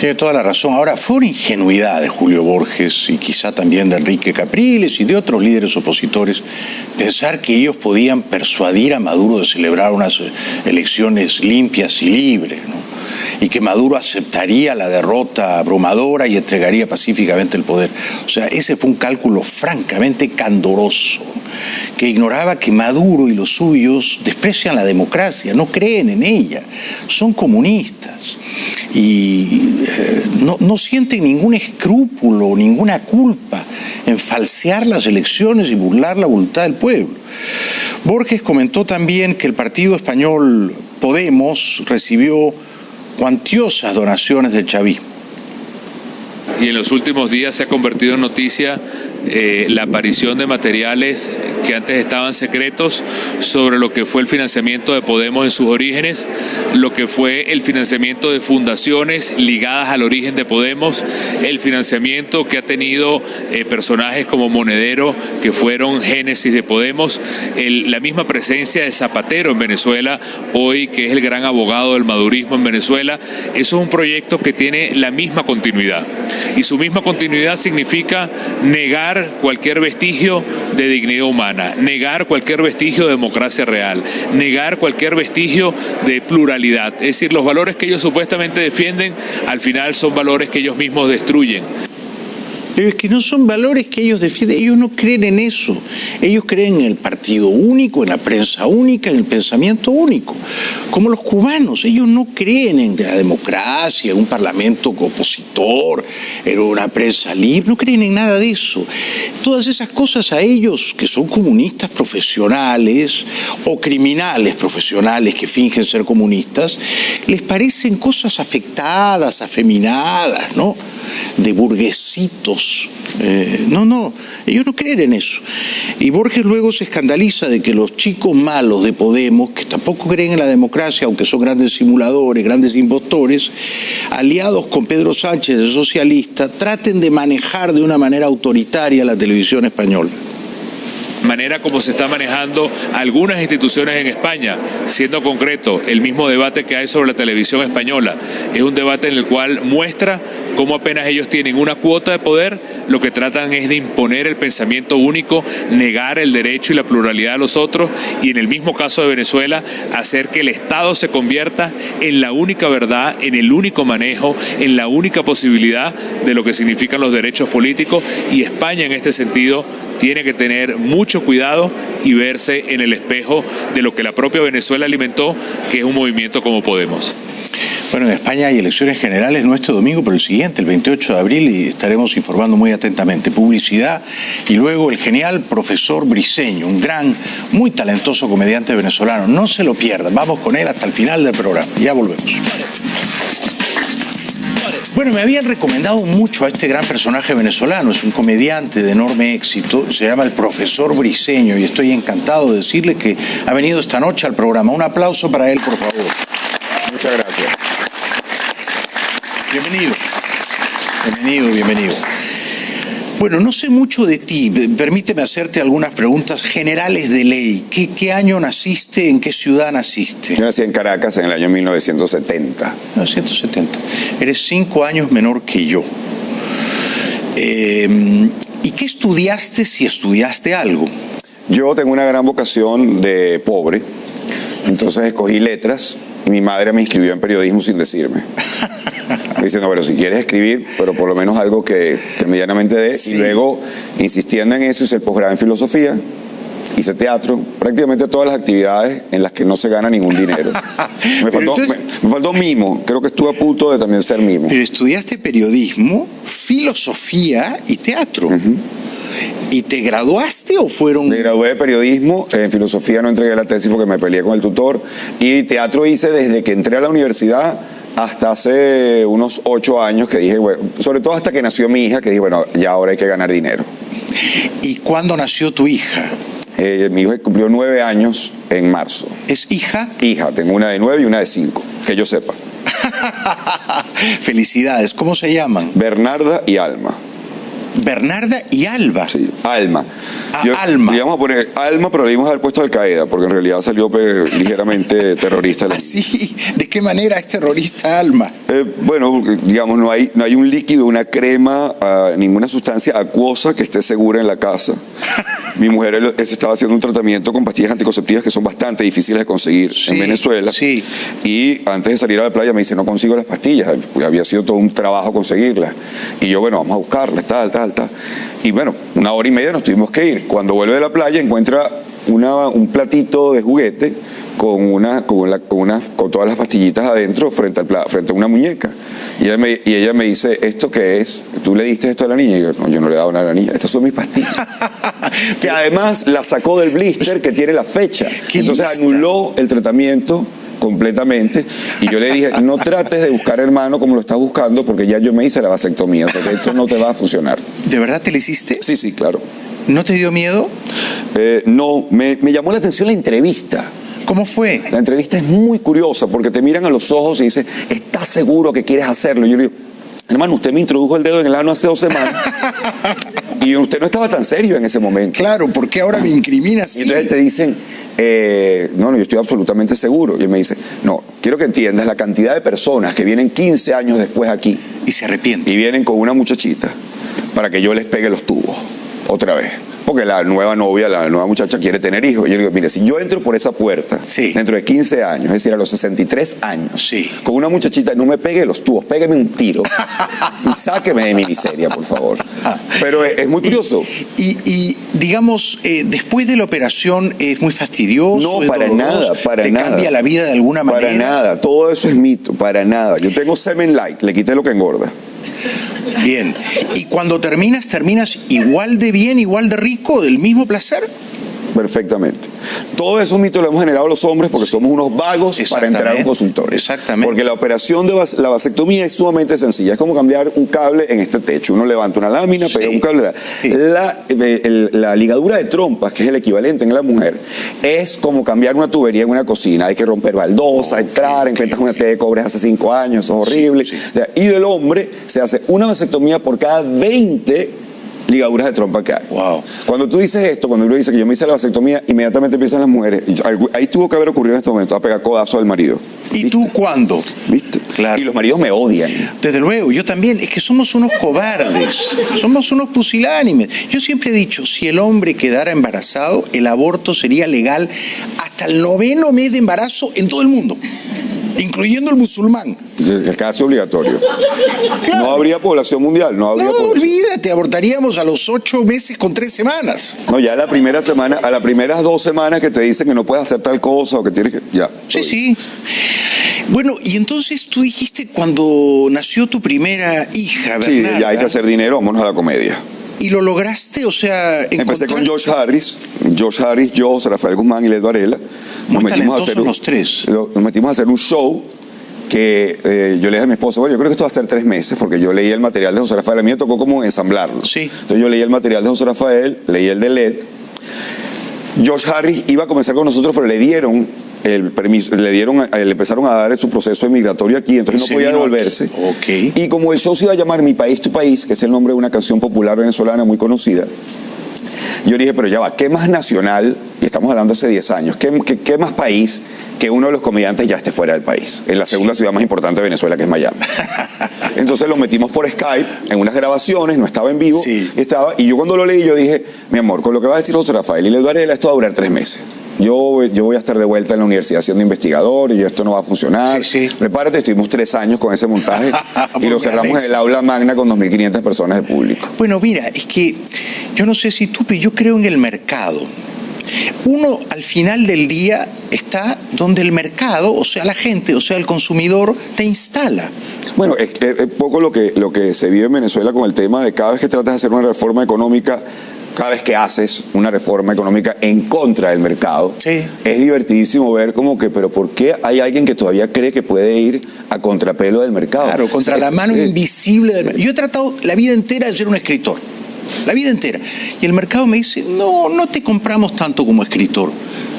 Tiene toda la razón. Ahora, fue una ingenuidad de Julio Borges y quizá también de Enrique Capriles y de otros líderes opositores pensar que ellos podían persuadir a Maduro de celebrar unas elecciones limpias y libres, ¿no? Y que Maduro aceptaría la derrota abrumadora y entregaría pacíficamente el poder. O sea, ese fue un cálculo francamente candoroso, que ignoraba que Maduro y los suyos desprecian la democracia, no creen en ella, son comunistas y no sienten ningún escrúpulo, ninguna culpa en falsear las elecciones y burlar la voluntad del pueblo. Borges comentó también que el partido español Podemos recibió cuantiosas donaciones del chavismo. Y en los últimos días se ha convertido en noticia la aparición de materiales que antes estaban secretos sobre lo que fue el financiamiento de Podemos en sus orígenes, lo que fue el financiamiento de fundaciones ligadas al origen de Podemos, el financiamiento que ha tenido personajes como Monedero, que fueron génesis de Podemos, la misma presencia de Zapatero en Venezuela, hoy que es el gran abogado del madurismo en Venezuela. Eso es un proyecto que tiene la misma continuidad, y su misma continuidad significa negar cualquier vestigio de dignidad humana, negar cualquier vestigio de democracia real, negar cualquier vestigio de pluralidad. Es decir, los valores que ellos supuestamente defienden, al final son valores que ellos mismos destruyen. Pero es que no son valores que ellos defienden, ellos no creen en eso. Ellos creen en el partido único, en la prensa única, en el pensamiento único. Como los cubanos, ellos no creen en la democracia, en un parlamento opositor, en una prensa libre, no creen en nada de eso. Todas esas cosas a ellos, que son comunistas profesionales o criminales profesionales que fingen ser comunistas, les parecen cosas afectadas, afeminadas, ¿no? De burguesitos. No, ellos no creen en eso. Y Borges luego se escandaliza de que los chicos malos de Podemos, que tampoco creen en la democracia, aunque son grandes simuladores, grandes impostores, aliados con Pedro Sánchez, el socialista, traten de manejar de una manera autoritaria la televisión española. Manera como se está manejando algunas instituciones en España, siendo concreto el mismo debate que hay sobre la televisión española. Es un debate en el cual muestra cómo apenas ellos tienen una cuota de poder, lo que tratan es de imponer el pensamiento único, negar el derecho y la pluralidad a los otros, y en el mismo caso de Venezuela, hacer que el Estado se convierta en la única verdad, en el único manejo, en la única posibilidad de lo que significan los derechos políticos. Y España en este sentido tiene que tener mucho cuidado y verse en el espejo de lo que la propia Venezuela alimentó, que es un movimiento como Podemos. Bueno, en España hay elecciones generales, no este domingo, pero el siguiente, el 28 de abril, y estaremos informando muy atentamente. Publicidad y luego el genial profesor Briceño, un gran, muy talentoso comediante venezolano. No se lo pierdan, vamos con él hasta el final del programa. Ya volvemos. Bueno, me habían recomendado mucho a este gran personaje venezolano, es un comediante de enorme éxito, se llama el profesor Briceño, y estoy encantado de decirle que ha venido esta noche al programa. Un aplauso para él, por favor. Muchas gracias. Bienvenido. Bueno, no sé mucho de ti, permíteme hacerte algunas preguntas generales de ley. ¿Qué año naciste? ¿En qué ciudad naciste? Yo nací en Caracas en el año 1970. 1970. Eres 5 años menor que yo. ¿Y qué estudiaste, si estudiaste algo? Yo tengo una gran vocación de pobre. Entonces escogí letras y mi madre me inscribió en periodismo sin decirme. Me dice, no, pero si quieres escribir, pero por lo menos algo que medianamente dé. Sí. Y luego, insistiendo en eso, hice el posgrado en filosofía, hice teatro, prácticamente todas las actividades en las que no se gana ningún dinero. Me faltó mimo, creo que estuve a punto de también ser mimo. Pero estudiaste periodismo, filosofía y teatro. ¿Y te graduaste o fueron...? Me gradué de periodismo, en filosofía no entregué la tesis porque me peleé con el tutor, y teatro hice desde que entré a la universidad hasta hace unos 8 años que dije, bueno, sobre todo hasta que nació mi hija, que dije, bueno, ya ahora hay que ganar dinero. ¿Y cuándo nació tu hija? Mi hija cumplió 9 años en marzo. ¿Es hija? Hija, tengo una de 9 y una de 5, que yo sepa. Felicidades, ¿cómo se llaman? Bernarda y Alma. Bernarda y Alba. Sí, Alma. Alma. Le íbamos a poner Alma, pero le íbamos a haber puesto Al Qaeda, porque en realidad salió ligeramente terrorista. ¿Ah, sí? ¿De qué manera es terrorista Alma? Bueno, digamos, no hay un líquido, una crema, ninguna sustancia acuosa que esté segura en la casa. Mi mujer se estaba haciendo un tratamiento con pastillas anticonceptivas que son bastante difíciles de conseguir en Venezuela. Sí. Y antes de salir a la playa me dice, no consigo las pastillas, porque había sido todo un trabajo conseguirlas. Y yo, bueno, vamos a buscarlas, tal. Y bueno, 1 hora y media nos tuvimos que ir. Cuando vuelve de la playa encuentra un platito de juguete con todas las pastillitas adentro frente a una muñeca. Y ella me dice, ¿esto qué es? ¿Tú le diste esto a la niña? Y yo, no, yo no le he dado nada a la niña. Estas son mis pastillas. Que además la sacó del blister que tiene la fecha. Entonces anuló el tratamiento completamente, y yo le dije, no trates de buscar hermano como lo estás buscando, porque ya yo me hice la vasectomía, o sea que esto no te va a funcionar. ¿De verdad te lo hiciste? Sí, claro. ¿No te dio miedo? No, me llamó la atención la entrevista. ¿Cómo fue? La entrevista es muy curiosa, porque te miran a los ojos y dicen, ¿estás seguro que quieres hacerlo? Y yo le digo, hermano, usted me introdujo el dedo en el ano hace 2 semanas y usted no estaba tan serio en ese momento. Claro, ¿por qué ahora me incriminas? Y entonces te dicen, no, yo estoy absolutamente seguro. Y él me dice, no, quiero que entiendas la cantidad de personas que vienen 15 años después aquí y se arrepienten. Y vienen con una muchachita para que yo les pegue los tubos otra vez. Porque la nueva novia, la nueva muchacha quiere tener hijos. Y yo le digo, mire, si yo entro por esa puerta dentro de 15 años, es decir, a los 63 años, con una muchachita, no me pegue los tubos, pégueme un tiro y sáqueme de mi miseria, por favor. Pero es muy curioso. Y digamos, después de la operación, ¿es muy fastidioso? No, para nada, ¿Te cambia la vida de alguna manera? Para nada, todo eso es mito, para nada. Yo tengo semen light, le quité lo que engorda. Bien. ¿Y cuando terminas igual de bien, igual de rico, del mismo placer? Perfectamente. Todo eso mito lo hemos generado los hombres porque somos unos vagos para entrar a un consultorio. Exactamente. Porque la operación de la vasectomía es sumamente sencilla. Es como cambiar un cable en este techo. Uno levanta una lámina, pega un cable. La ligadura de trompas, que es el equivalente en la mujer, es como cambiar una tubería en una cocina. Hay que romper baldosas, entrar, encuentras una T de cobre hace 5 años, eso es horrible. O sea, y del hombre se hace una vasectomía por cada 20 ligaduras de trompa que hay. Wow. Cuando tú dices esto, cuando uno dice que yo me hice la vasectomía, inmediatamente empiezan las mujeres. Ahí tuvo que haber ocurrido en este momento, a pegar codazo al marido. ¿Y ¿viste? ¿Tú cuándo? ¿Viste? Claro. Y los maridos me odian. Desde luego, yo también. Es que somos unos cobardes, somos unos pusilánimes. Yo siempre he dicho, si el hombre quedara embarazado, el aborto sería legal hasta el 9º mes de embarazo en todo el mundo, incluyendo el musulmán. Casi obligatorio. Claro. No habría población mundial, no habría población. Olvídate, abortaríamos a los 8 meses con 3 semanas. No, ya la primera semana, a las primeras 2 semanas que te dicen que no puedes hacer tal cosa o que tienes que... Ya. Sí. Bueno, y entonces tú dijiste cuando nació tu primera hija, Bernarda. Sí, ya hay que hacer dinero, vámonos a la comedia. ¿Y lo lograste? O sea, empecé con Josh Harris, yo, Rafael Guzmán y Led Varela. Muy talentosos los tres. Nos metimos a hacer un show que yo le dije a mi esposo, bueno, yo creo que esto va a ser 3 meses, porque yo leí el material de José Rafael, a mí me tocó como ensamblarlo. Sí. Entonces yo leí el material de José Rafael, leí el de Led. Josh Harris iba a comenzar con nosotros, pero le dieron el permiso, le empezaron a dar su proceso migratorio aquí, entonces no podía devolverse. Okay. Y como el show se iba a llamar Mi País, Tu País, que es el nombre de una canción popular venezolana muy conocida, yo dije, pero ya va, ¿qué más nacional? Y estamos hablando hace 10 años, ¿qué más país que uno de los comediantes ya esté fuera del país? En la segunda ciudad más importante de Venezuela, que es Miami. Entonces lo metimos por Skype en unas grabaciones, no estaba en vivo, y yo cuando lo leí yo dije, mi amor, con lo que va a decir José Rafael y Led Varela, esto va a durar 3 meses. yo voy a estar de vuelta en la universidad siendo investigador y esto no va a funcionar. Prepárate, estuvimos 3 años con ese montaje y lo cerramos en el aula magna con 2.500 personas de público. Bueno, mira, es que yo no sé si tú, pero yo creo en el mercado. Uno al final del día está donde el mercado, o sea la gente, o sea el consumidor, te instala. Bueno, es poco lo que se vive en Venezuela con el tema de cada vez que tratas de hacer una reforma económica, cada vez que haces una reforma económica en contra del mercado, es divertidísimo ver como que, pero ¿por qué hay alguien que todavía cree que puede ir a contrapelo del mercado? Claro, contra la mano invisible del mercado. Yo he tratado la vida entera de ser un escritor. La vida entera. Y el mercado me dice, no te compramos tanto como escritor,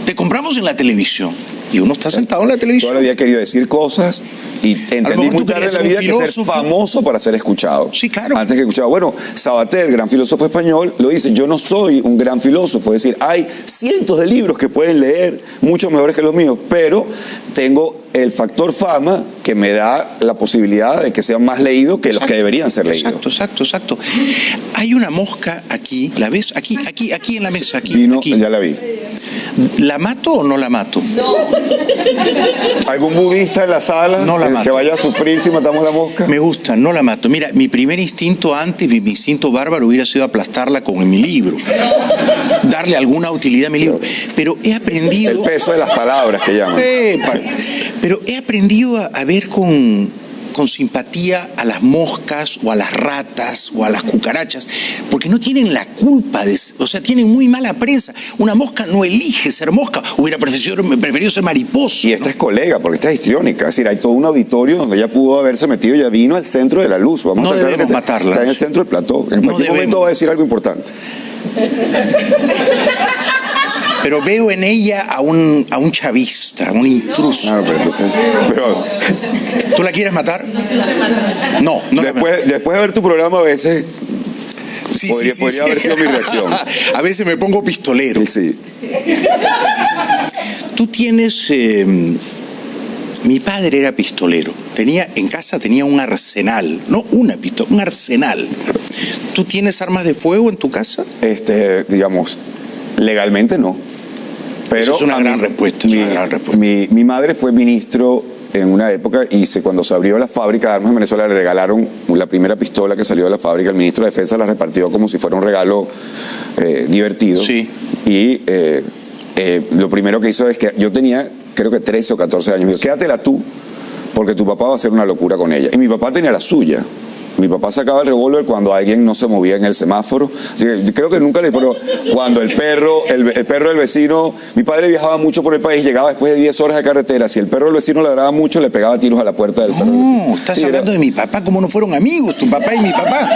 te compramos en la televisión. Y uno está sentado en la televisión. Toda la vida he querido decir cosas y entendí muy tarde en la vida que ser famoso para ser escuchado. Sí, claro. Antes que escuchado. Bueno, Sabater, gran filósofo español, lo dice, yo no soy un gran filósofo, es decir, hay cientos de libros que pueden leer, mucho mejores que los míos, pero tengo el factor fama que me da la posibilidad de que sean más leídos que los que deberían ser leídos. Exacto. Hay una mosca aquí, ¿la ves? Aquí en la mesa, aquí. Ya la vi. ¿La mato o no la mato? No. ¿Algún budista en la sala que vaya a sufrir si matamos la mosca? Me gusta, no la mato. Mira, mi primer instinto antes, mi instinto bárbaro hubiera sido aplastarla con mi libro. Darle alguna utilidad a mi libro. Pero he aprendido... El peso de las palabras que llaman. Pero he aprendido a ver con simpatía a las moscas o a las ratas o a las cucarachas, porque no tienen la culpa, o sea, tienen muy mala prensa. Una mosca no elige ser mosca, hubiera preferido ser mariposa. Y esta es colega, porque esta es histriónica, es decir, hay todo un auditorio donde ella pudo haberse metido, ya vino al centro de la luz. No debemos matarla. Está en el centro del plató, en cualquier momento va a decir algo importante. Pero veo en ella a un chavista, a un intruso. ¿Tú la quieres matar? No. Después de ver tu programa a veces podría haber sido mi reacción. A veces me pongo pistolero. Sí. Tú tienes... mi padre era pistolero. En casa tenía un arsenal. No una pistola, un arsenal. ¿Tú tienes armas de fuego en tu casa? Digamos, legalmente no. Pero es una gran respuesta. Mi madre fue ministro en una época y cuando se abrió la fábrica de armas en Venezuela le regalaron la primera pistola que salió de la fábrica. El ministro de Defensa la repartió como si fuera un regalo divertido. Sí. Y lo primero que hizo es que yo tenía, creo que 13 o 14 años. Me dijo, quédatela tú, porque tu papá va a hacer una locura con ella. Y mi papá tenía la suya. Mi papá sacaba el revólver cuando alguien no se movía en el semáforo. Así que creo que nunca pero cuando el perro del vecino, mi padre viajaba mucho por el país, llegaba después de 10 horas de carretera. Si el perro del vecino ladraba mucho, le pegaba tiros a la puerta del perro. No, estás hablando de mi papá, como no fueron amigos, tu papá y mi papá.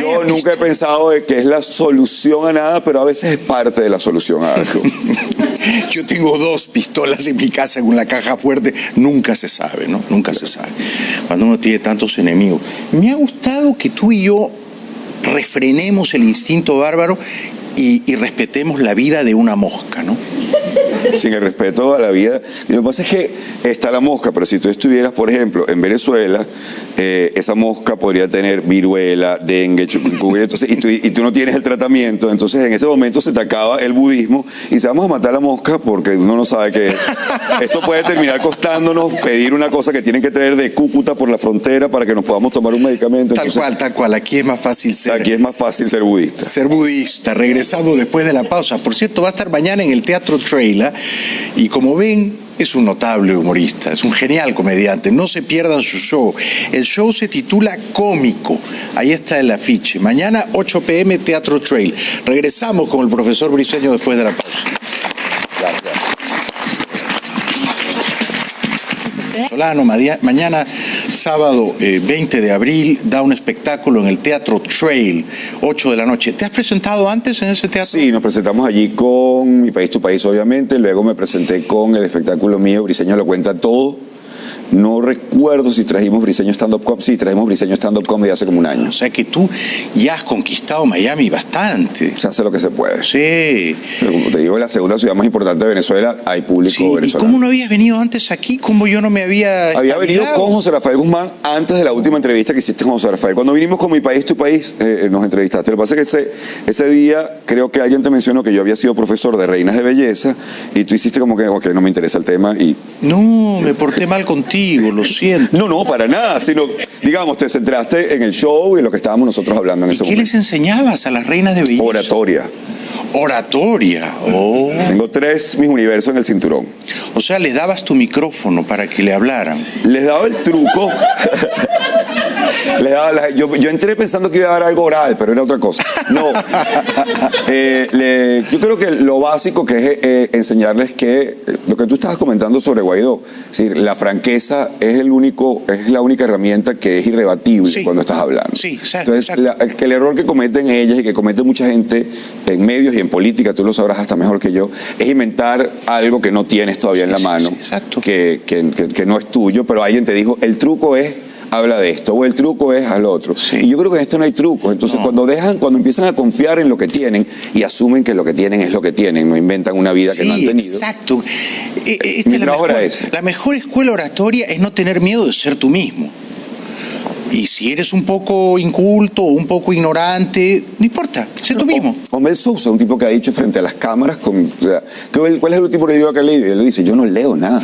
Yo nunca he pensado de que es la solución a nada, pero a veces es parte de la solución a algo. Yo tengo 2 pistolas en mi casa con la caja fuerte. Nunca se sabe, ¿no? Nunca se sabe. Cuando uno tiene tantos enemigos. Me ha gustado que tú y yo refrenemos el instinto bárbaro y respetemos la vida de una mosca, ¿no? Sin el respeto a la vida. Lo que pasa es que está la mosca, pero si tú estuvieras, por ejemplo, en Venezuela, esa mosca podría tener viruela, dengue, chikungunya, entonces, y tú no tienes el tratamiento, entonces en ese momento se te acaba el budismo y se vamos a matar a la mosca porque uno no sabe que esto puede terminar costándonos pedir una cosa que tienen que traer de Cúcuta por la frontera para que nos podamos tomar un medicamento. Tal cual. Aquí es más fácil ser budista. Ser budista. Regresamos después de la pausa. Por cierto, va a estar mañana en el Teatro Trail, y como ven, es un notable humorista, es un genial comediante. No se pierdan su show. El show se titula Cómico. Ahí está el afiche. Mañana 8 p.m. Teatro Trail. Regresamos con el profesor Briceño después de la pausa. Gracias. Solano, mañana sábado 20 de abril da un espectáculo en el Teatro Trail, 8 de la noche. ¿Te has presentado antes en ese teatro? Sí, nos presentamos allí con Mi País, Tu País, obviamente. Luego me presenté con el espectáculo mío, Briceño lo cuenta todo. No recuerdo si trajimos Briseño Stand Up Com. Sí, trajimos Briseño Stand Up Com de hace como un año. O sea que tú ya has conquistado Miami bastante. Se hace lo que se puede. Sí. Pero como te digo, la segunda ciudad más importante de Venezuela, hay público venezolano. ¿Y cómo no habías venido antes aquí? ¿Cómo yo no me había Había venido con José Rafael Guzmán antes de la última entrevista que hiciste con José Rafael. Cuando vinimos con Mi País, Tu País, nos entrevistaste. Lo que pasa es que ese día creo que alguien te mencionó que yo había sido profesor de Reinas de Belleza y tú hiciste como que, ok, no me interesa el tema y... No, me porté mal contigo, lo siento. No, para nada, sino, digamos, te centraste en el show y en lo que estábamos nosotros hablando en ese momento. ¿Qué les enseñabas a las reinas de belleza? Oratoria. Oratoria. Oh. Tengo 3 Miss Universo en el cinturón. O sea, les dabas tu micrófono para que le hablaran. Les daba el truco. Yo entré pensando que iba a dar algo oral, pero era otra cosa. No. Yo creo que lo básico que es enseñarles que lo que tú estabas comentando sobre Guaidó, es decir, la franqueza es la única herramienta que es irrebatible cuando estás hablando. Sí, exacto. Entonces, el error que cometen ellas y que comete mucha gente en medios y en política, tú lo sabrás hasta mejor que yo, es inventar algo que no tienes todavía en la mano, que no es tuyo, pero alguien te dijo, el truco es habla de esto, o el truco es al otro. Y yo creo que en esto no hay trucos. Entonces, cuando empiezan a confiar en lo que tienen y asumen que lo que tienen es lo que tienen, no inventan una vida que no han tenido. Exacto. Mi trabajo era ese. La mejor escuela oratoria es no tener miedo de ser tú mismo. Y si eres un poco inculto o un poco ignorante, no importa, sé tú mismo. Omel Sousa, un tipo que ha dicho frente a las cámaras, ¿cuál es el último libro que ha leído? Y él le dice, yo no leo nada.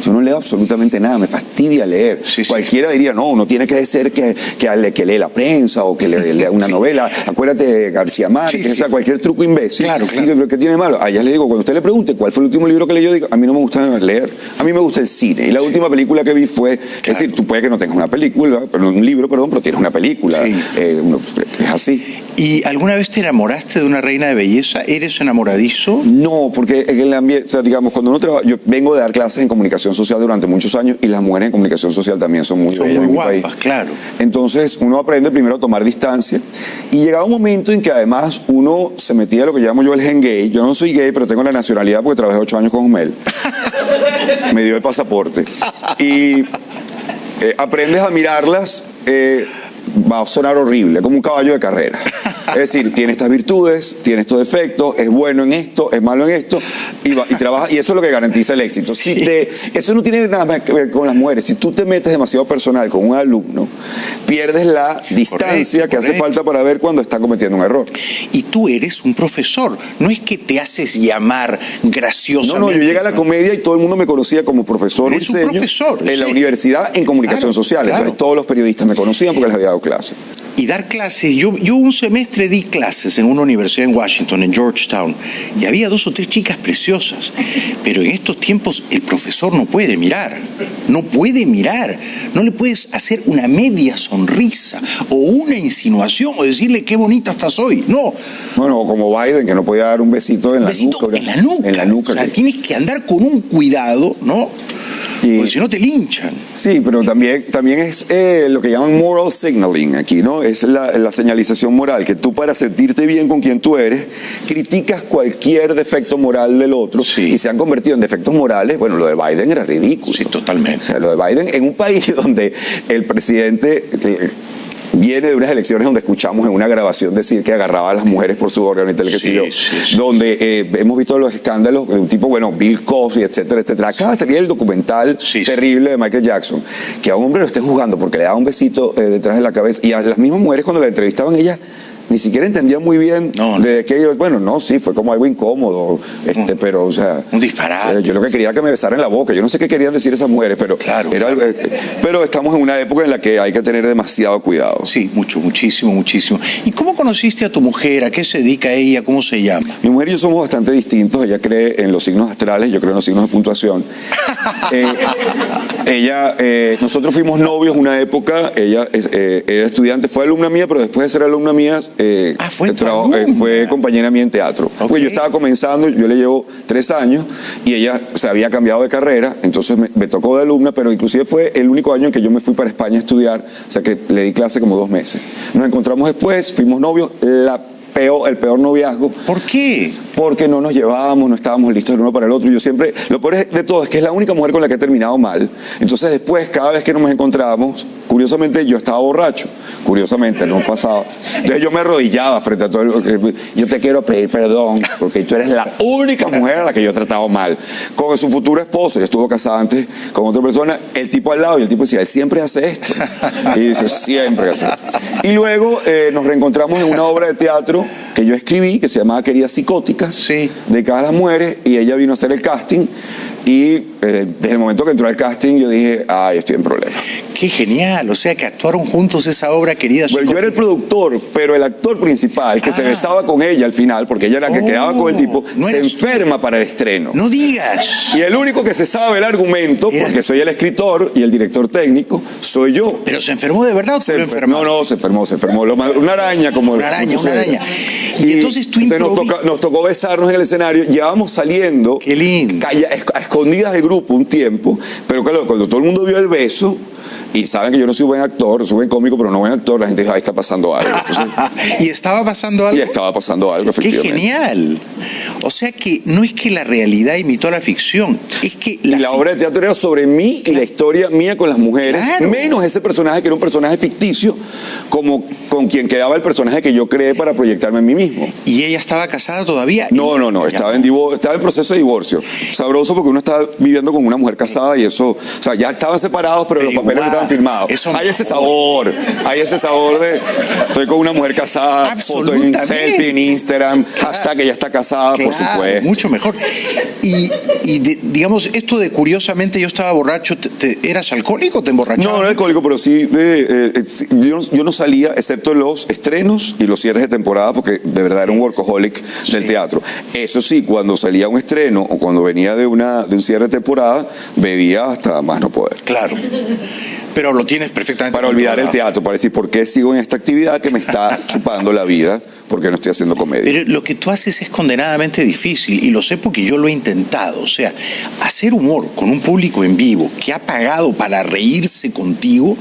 Yo no leo absolutamente nada, me fastidia leer. Cualquiera diría, no tiene que ser que lee la prensa o que lea una novela. Acuérdate de García Márquez, o sea, cualquier truco imbécil. Claro. Digo, ¿pero qué tiene de malo? A ella le digo, cuando usted le pregunte cuál fue el último libro que leyó, digo, a mí no me gusta leer, a mí me gusta el cine. Y la última película que vi fue, es decir, tú puedes que no tengas una película, un libro, pero tienes una película. Es así. ¿Y alguna vez te enamoraste de una reina de belleza? ¿Eres enamoradizo? No, porque en el ambiente, o sea, digamos, cuando uno trabaja, yo vengo de dar clases en comunicación social durante muchos años y las mujeres en comunicación social también son muy bellas. Muy guapas, claro. Entonces, uno aprende primero a tomar distancia y llegaba un momento en que además uno se metía a lo que llamo yo el gen gay. Yo no soy gay, pero tengo la nacionalidad porque trabajé 8 años con Omel. Me dio el pasaporte. Y aprendes a mirarlas. Va a sonar horrible, como un caballo de carrera. Es decir, tiene estas virtudes, tiene estos defectos, es bueno en esto, es malo en esto, y trabaja, y eso es lo que garantiza el éxito. Eso no tiene nada que ver con las mujeres. Si tú te metes demasiado personal con un alumno, pierdes la distancia que hace falta para ver cuando está cometiendo un error. Y tú eres un profesor, no es que te haces llamar graciosamente. No, yo llegué a la comedia y todo el mundo me conocía como profesor Eres un profesor, en la universidad en comunicación social. Entonces todos los periodistas me conocían porque les había dado clases. Y dar clases, yo un semestre di clases en una universidad en Washington, en Georgetown, y había 2 o 3 chicas preciosas, pero en estos tiempos el profesor no puede mirar, no le puedes hacer una media sonrisa o una insinuación o decirle qué bonita estás hoy, no. Bueno, como Biden, que no podía dar un besito en la nuca. En la nuca. O sea, tienes que andar con un cuidado, ¿no? Porque si no te linchan. Sí, pero también es lo que llaman moral signaling aquí, ¿no? Es la señalización moral, que tú para sentirte bien con quien tú eres, criticas cualquier defecto moral del otro y se han convertido en defectos morales. Bueno, lo de Biden era ridículo. Sí, totalmente. O sea, lo de Biden en un país donde el presidente viene de unas elecciones donde escuchamos en una grabación decir que agarraba a las mujeres por su órgano y tal, donde hemos visto los escándalos de un tipo, Bill Cosby, etcétera, etcétera. Acaba de salir el documental terrible de Michael Jackson, que a un hombre lo esté juzgando porque le daba un besito detrás de la cabeza, y a las mismas mujeres cuando la entrevistaban, ellas ni siquiera entendían muy bien de que ellos, fue como algo incómodo, pero, o sea, un disparate. Yo lo que quería era que me besaran la boca. Yo no sé qué querían decir esas mujeres, pero pero estamos en una época en la que hay que tener demasiado cuidado. Sí, muchísimo. ¿Y cómo conociste a tu mujer? ¿A qué se dedica ella? ¿Cómo se llama? Mi mujer y yo somos bastante distintos. Ella cree en los signos astrales, yo creo en los signos de puntuación. Nosotros fuimos novios una época. Ella era estudiante, fue alumna mía, pero después de ser alumna mía, fue compañera mía en teatro. Porque yo estaba comenzando, yo le llevo 3 años y ella se había cambiado de carrera, entonces me tocó de alumna, pero inclusive fue el único año en que yo me fui para España a estudiar, o sea que le di clase como 2 meses. Nos encontramos después, fuimos novios, el peor noviazgo. ¿Por qué? porque no nos llevábamos, no estábamos listos el uno para el otro. Yo siempre, lo peor de todo es que es la única mujer con la que he terminado mal. Entonces después, cada vez que nos encontrábamos, curiosamente yo estaba borracho, curiosamente, no pasaba. Entonces yo me arrodillaba frente a todo el... Yo te quiero pedir perdón, porque tú eres la única mujer a la que yo he tratado mal. Con su futuro esposo, yo estuve casada antes con otra persona, el tipo al lado, y el tipo decía, él siempre hace esto. Y dice, siempre hace esto. Y luego nos reencontramos en una obra de teatro que yo escribí, que se llamaba Queridas Psicóticas, dedicadas a las mujeres, y ella vino a hacer el casting, y desde el momento que entró al casting yo dije, ay, estoy en problemas. Qué genial, o sea que actuaron juntos esa obra, Queridas Psicóticas. Bueno, yo era el productor, pero el actor principal, que se besaba con ella al final, porque ella era la que quedaba con el tipo, se enferma para el estreno. No digas. Y el único que se sabe el argumento, porque soy el escritor y el director técnico, soy yo. ¿Pero se enfermó de verdad o se enfermó? No, se enfermó. Una araña como... Una araña. Y entonces tú nos tocó besarnos en el escenario, llevábamos saliendo... Qué lindo. A escondidas del grupo un tiempo, pero claro, cuando todo el mundo vio el beso... Y saben que yo no soy buen actor, soy buen cómico, pero no buen actor, la gente dijo, ahí está pasando algo. Entonces, ¿Y estaba pasando algo? Y estaba pasando algo, efectivamente. ¡Qué genial! O sea que no es que la realidad imitó a la ficción, es que... La obra de teatro era sobre mí y la historia mía con las mujeres, menos ese personaje que era un personaje ficticio, como con quien quedaba el personaje que yo creé para proyectarme en mí mismo. ¿Y ella estaba casada todavía? No, estaba en proceso de divorcio. Sabroso porque uno estaba viviendo con una mujer casada y eso, o sea, ya estaban separados, pero los papeles estaban firmados. Hay ese sabor de estoy con una mujer casada, foto en selfie en Instagram, hashtag ella está casada, por supuesto. Mucho mejor. Y digamos, esto de curiosamente yo estaba borracho, ¿eras alcohólico o te emborrachabas? No era alcohólico, pero sí, yo no salía, excepto los estrenos y los cierres de temporada, porque de verdad era un workaholic del teatro. Eso sí, cuando salía un estreno o cuando venía de un cierre de temporada, bebía hasta más no poder. Claro. Pero lo tienes perfectamente para olvidar el teatro, para decir por qué sigo en esta actividad que me está chupando la vida, porque no estoy haciendo comedia. Pero lo que tú haces es condenadamente difícil, y lo sé porque yo lo he intentado. O sea, hacer humor con un público en vivo que ha pagado para reírse contigo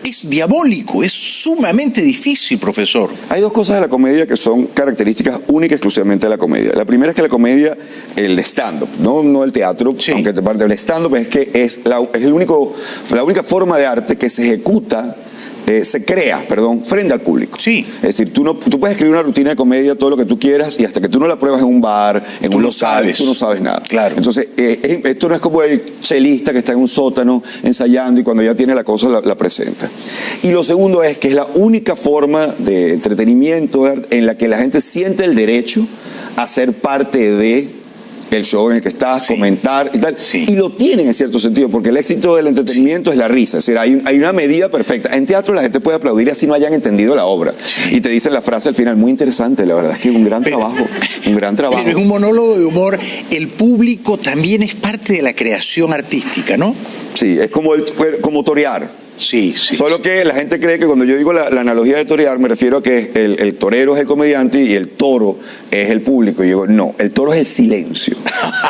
es diabólico, es sumamente difícil, profesor. Hay dos cosas de la comedia que son características únicas exclusivamente de la comedia. La primera es que la comedia, el stand-up, no el teatro, aunque te parte del stand-up, es que es la única forma de arte que se ejecuta, se crea, frente al público. Sí. Es decir, tú puedes escribir una rutina de comedia, todo lo que tú quieras, y hasta que tú no la pruebas en un bar, en un local, tú no sabes nada. Claro. Entonces, esto no es como el chelista que está en un sótano ensayando y cuando ya tiene la cosa la presenta. Y lo segundo es que es la única forma de entretenimiento en la que la gente siente el derecho a ser parte de el show en el que estás, comentar y tal. Y lo tienen en cierto sentido, porque el éxito del entretenimiento es la risa. Es decir, hay una medida perfecta. En teatro la gente puede aplaudir así no hayan entendido la obra. Y te dicen la frase al final, muy interesante, la verdad es que es un gran trabajo. Pero en un monólogo de humor, el público también es parte de la creación artística, ¿no? Sí, es como torear. Sí. Solo que la gente cree que cuando yo digo la analogía de torear, me refiero a que el torero es el comediante y el toro es el público. Y yo digo, no, el toro es el silencio.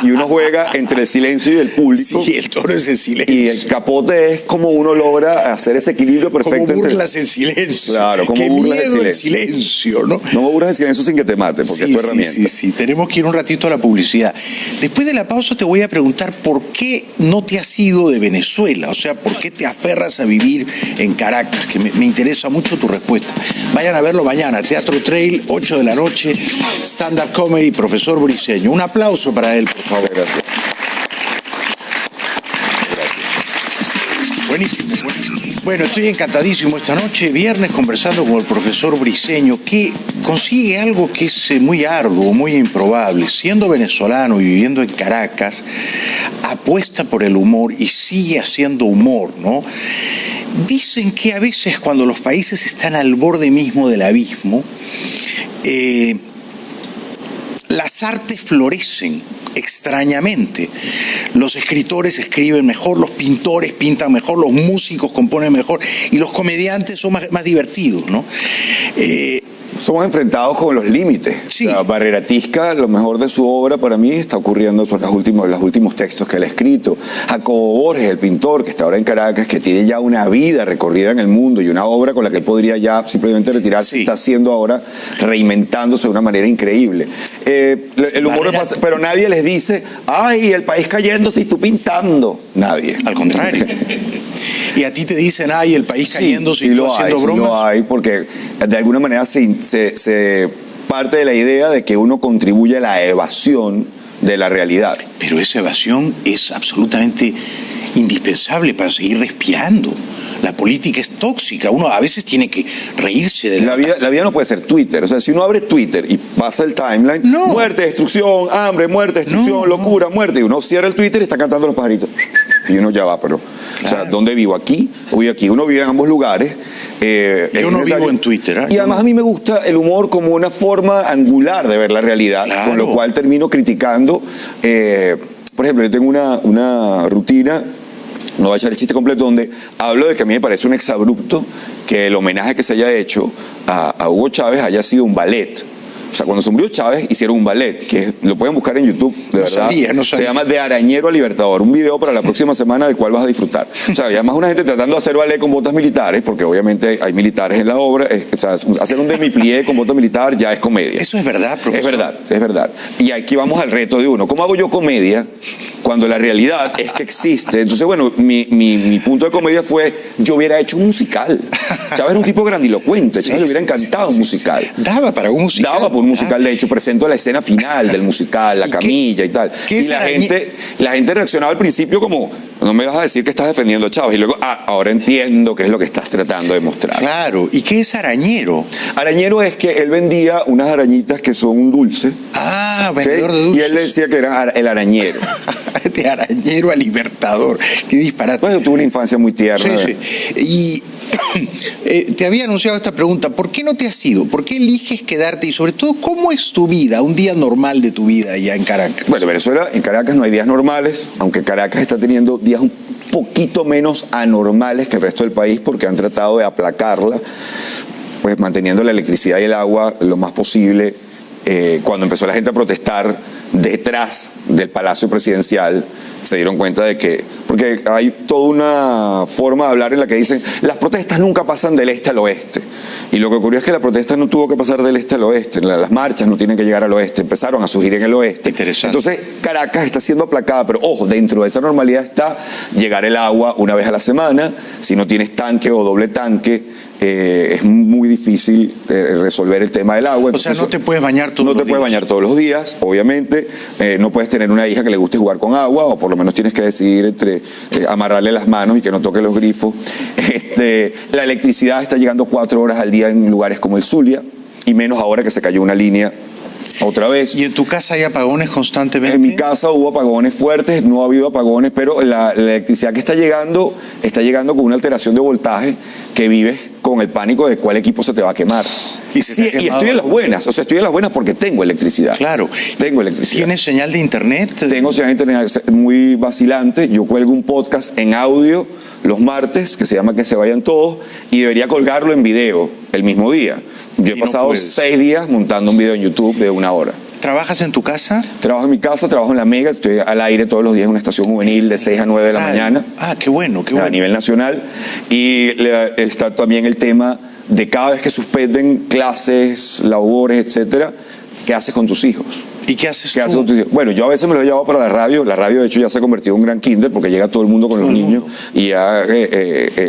Y uno juega entre el silencio y el público. Sí, el toro es el silencio. Y el capote es como uno logra hacer ese equilibrio perfecto. Como burlas en silencio. Claro, como burlas en silencio, ¿no? No burlas en silencio sin que te mate, porque es tu herramienta. Sí. Tenemos que ir un ratito a la publicidad. Después de la pausa te voy a preguntar por qué no te has ido de Venezuela. O sea, por qué te aferras a vivir en Caracas, que me interesa mucho tu respuesta. Vayan a verlo mañana, Teatro Trail, 8 de la noche, stand-up comedy, profesor Briceño. Un aplauso para él, por favor. Gracias. Buenísimo. Bueno, estoy encantadísimo esta noche, viernes, conversando con el profesor Briceño, que consigue algo que es muy arduo, muy improbable. Siendo venezolano y viviendo en Caracas, apuesta por el humor y sigue haciendo humor, ¿no? Dicen que a veces cuando los países están al borde mismo del abismo, las artes florecen extrañamente. Los escritores escriben mejor, los pintores pintan mejor, los músicos componen mejor y los comediantes son más divertidos, ¿no? Somos enfrentados con los límites. Sí. La Barreratisca, lo mejor de su obra para mí está ocurriendo en los últimos textos que él ha escrito. Jacobo Borges, el pintor que está ahora en Caracas, que tiene ya una vida recorrida en el mundo y una obra con la que él podría ya simplemente retirarse, está haciendo ahora, reinventándose de una manera increíble. el humor pasa, pero nadie les dice, ay, el país cayéndose y tú pintando. Nadie. Al contrario. Y a ti te dicen, ay, el país cayéndose y tú haciendo bromas. Sí lo hay, porque de alguna manera se parte de la idea de que uno contribuye a la evasión de la realidad. Pero esa evasión es absolutamente indispensable para seguir respirando. La política es tóxica, uno a veces tiene que reírse de la vida no puede ser Twitter, o sea, si uno abre Twitter y pasa el timeline, muerte, destrucción, hambre, muerte, destrucción, locura, muerte, y uno cierra el Twitter y está cantando los pajaritos. Y uno ya va, pero, claro. O sea, ¿dónde vivo? Aquí, o vivo aquí. Uno vive en ambos lugares. Yo no vivo en Twitter. Y además a mí me gusta el humor como una forma angular de ver la realidad, claro. Con lo cual termino criticando. Por ejemplo, yo tengo una rutina, no voy a echar el chiste completo, donde hablo de que a mí me parece un exabrupto que el homenaje que se haya hecho a Hugo Chávez haya sido un ballet. O sea, cuando se murió Chávez, hicieron un ballet, que lo pueden buscar en YouTube, de verdad. No sabía. Se llama De Arañero a Libertador, un video para la próxima semana del cual vas a disfrutar. O sea, y además una gente tratando de hacer ballet con botas militares, porque obviamente hay militares en la obra, o sea, hacer un demi-plié con bota militar ya es comedia. ¿Eso es verdad, profesor? Es verdad. Y aquí vamos al reto de uno. ¿Cómo hago yo comedia cuando la realidad es que existe? Entonces, bueno, mi punto de comedia fue, yo hubiera hecho un musical. Chávez era un tipo grandilocuente, Chávez le hubiera encantado un musical. Daba para un musical. Daba por un musical, de hecho, presento la escena final del musical, la camilla y tal. Y la gente reaccionaba al principio como, no me vas a decir que estás defendiendo a Chávez. Y luego, ahora entiendo qué es lo que estás tratando de mostrar. Claro, ¿y qué es arañero? Arañero es que él vendía unas arañitas que son un dulce. Ah, vendedor de dulces. Y él decía que era el arañero. De arañero a libertador. Qué disparate. Bueno, tuve una infancia muy tierna. Sí. Y te había anunciado esta pregunta. ¿Por qué no te has ido? ¿Por qué eliges quedarte? Y sobre todo, ¿cómo es tu vida? Un día normal de tu vida allá en Caracas. Bueno, Venezuela, en Caracas no hay días normales, aunque Caracas está teniendo días un poquito menos anormales que el resto del país porque han tratado de aplacarla, pues manteniendo la electricidad y el agua lo más posible. Cuando empezó la gente a protestar detrás del Palacio Presidencial, se dieron cuenta de que, porque hay toda una forma de hablar en la que dicen, las protestas nunca pasan del este al oeste. Y lo que ocurrió es que la protesta no tuvo que pasar del este al oeste, las marchas no tienen que llegar al oeste, empezaron a surgir en el oeste. Interesante. Entonces Caracas está siendo aplacada, pero ojo, dentro de esa normalidad está llegar el agua una vez a la semana. Si no tienes tanque o doble tanque, es muy difícil resolver el tema del agua. Entonces, o sea, no te puedes bañar todos los días. No te puedes bañar todos los días, obviamente. No puedes tener una hija que le guste jugar con agua, o por lo menos tienes que decidir entre amarrarle las manos y que no toque los grifos. La electricidad está llegando 4 horas al día en lugares como el Zulia, y menos ahora que se cayó una línea otra vez. ¿Y en tu casa hay apagones constantemente? En mi casa hubo apagones fuertes, no ha habido apagones, pero la electricidad que está llegando con una alteración de voltaje que vives con el pánico de cuál equipo se te va a quemar. Y estoy en las buenas, estoy en las buenas porque tengo electricidad. Claro. Tengo electricidad. ¿Tienes señal de internet? Tengo señal de internet muy vacilante. Yo cuelgo un podcast en audio los martes que se llama Que se vayan todos y debería colgarlo en video el mismo día. Yo he pasado 6 días montando un video en YouTube de 1 hora. ¿Trabajas en tu casa? Trabajo en mi casa, trabajo en la Mega, estoy al aire todos los días en una estación juvenil de 6 a 9 de la mañana. Qué bueno, qué bueno. A nivel nacional. Y está también el tema de cada vez que suspenden clases, labores, etcétera, ¿qué haces con tus hijos? ¿Y qué haces tú? Bueno, yo a veces me lo he llevado para la radio. La radio, de hecho, ya se ha convertido en un gran kinder porque llega todo el mundo con los niños y ya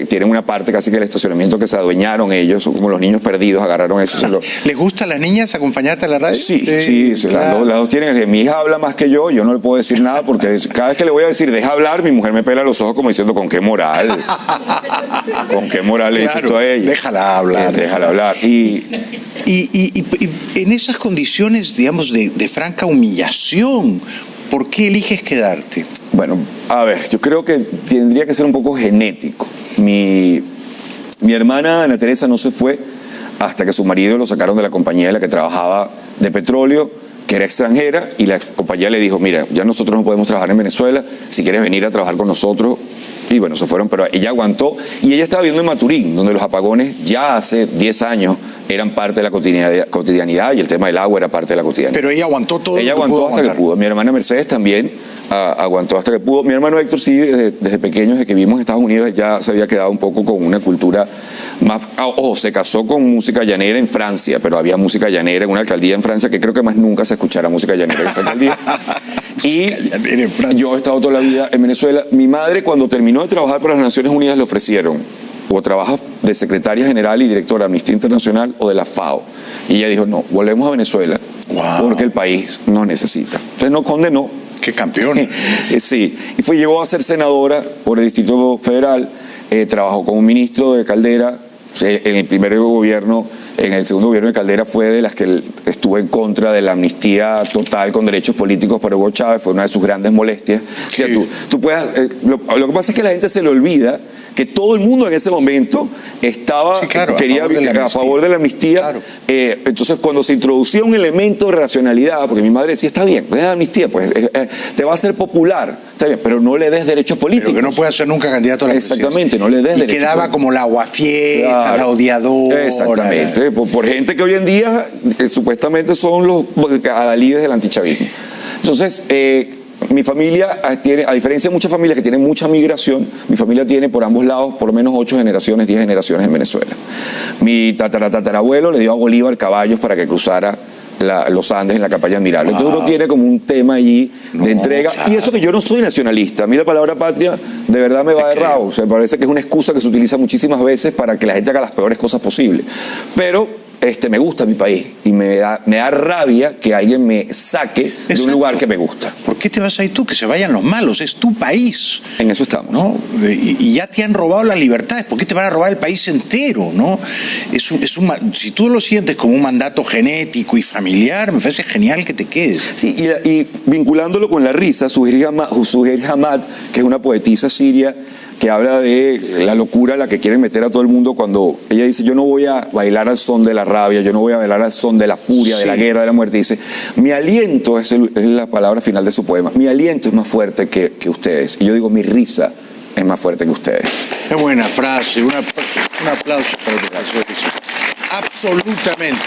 tienen una parte casi que del estacionamiento que se adueñaron ellos, son como los niños perdidos, agarraron eso. ¿Les gusta a las niñas acompañarte a la radio? Sí, claro. Las dos tienen. Mi hija habla más que yo no le puedo decir nada porque cada vez que le voy a decir deja hablar, mi mujer me pela los ojos como diciendo ¿con qué moral? ¿Con qué moral le dices tú a ella? Déjala hablar. Déjala hablar. Y en esas condiciones, digamos, de franca humillación, ¿por qué eliges quedarte? Bueno, a ver, yo creo que tendría que ser un poco genético. Mi hermana Ana Teresa no se fue hasta que su marido lo sacaron de la compañía en la que trabajaba de petróleo, que era extranjera, y la compañía le dijo, mira, ya nosotros no podemos trabajar en Venezuela, si quieres venir a trabajar con nosotros. Y bueno, se fueron, pero ella aguantó. Y ella estaba viviendo en Maturín, donde los apagones ya hace 10 años eran parte de la cotidianidad y el tema del agua era parte de la cotidianidad. Pero ella aguantó todo. Ella aguantó hasta que pudo. Mi hermana Mercedes también aguantó hasta que pudo. Mi hermano Héctor sí, desde pequeño, desde que vivimos en Estados Unidos, ya se había quedado un poco con una cultura más... Ojo, se casó con música llanera en Francia, pero había música llanera en una alcaldía en Francia que creo que más nunca se escuchará música llanera en esa alcaldía. Y yo he estado toda la vida en Venezuela. Mi madre, cuando terminó de trabajar para las Naciones Unidas, le ofrecieron o trabajas de secretaria general y directora de Amnistía Internacional o de la FAO. Y ella dijo, no, volvemos a Venezuela porque el país nos necesita. Entonces nos condenó. ¡Qué campeón! Sí, y llegó a ser senadora por el Distrito Federal, trabajó como ministro de Caldera, en el primer gobierno, en el segundo gobierno de Caldera fue de las que estuvo en contra de la amnistía total con derechos políticos para Hugo Chávez, fue una de sus grandes molestias. Sí. O sea, tú puedes, lo que pasa es que la gente se le olvida que todo el mundo en ese momento estaba, quería a favor de la amnistía. Claro. Entonces, cuando se introducía un elemento de racionalidad, porque mi madre decía, está bien, pues amnistía, pues te va a hacer popular, está bien, pero no le des derechos políticos. Pero que no puede ser nunca candidato a la presidencia. Exactamente, no le des derechos políticos. Quedaba como la aguafiesta, la odiadora. Exactamente, por gente que hoy en día supuestamente son los adalides del antichavismo. Entonces, mi familia tiene, a diferencia de muchas familias que tienen mucha migración, mi familia tiene por ambos lados por lo menos 8 generaciones, 10 generaciones en Venezuela. Mi tatarabuelo le dio a Bolívar caballos para que cruzara los Andes en la campaña Admirable. Entonces uno tiene como un tema allí de entrega. Claro. Y eso que yo no soy nacionalista. A mí la palabra patria de verdad me va de rabo. O sea, me parece que es una excusa que se utiliza muchísimas veces para que la gente haga las peores cosas posibles. Pero me gusta mi país y me da rabia que alguien me saque de un lugar que me gusta. ¿Por qué te vas a ir tú? Que se vayan los malos, es tu país. En eso estamos. ¿No? Y ya te han robado las libertades, ¿por qué te van a robar el país entero? ¿No? Si tú lo sientes como un mandato genético y familiar, me parece genial que te quedes. Sí, y vinculándolo con la risa, Suheir Hamad, que es una poetisa siria, que habla de la locura a la que quieren meter a todo el mundo cuando ella dice, yo no voy a bailar al son de la rabia, yo no voy a bailar al son de la furia, de la guerra, de la muerte. Dice, mi aliento, es la palabra final de su poema, mi aliento es más fuerte que ustedes. Y yo digo, mi risa es más fuerte que ustedes. Qué buena frase, un aplauso para tu caso. Absolutamente.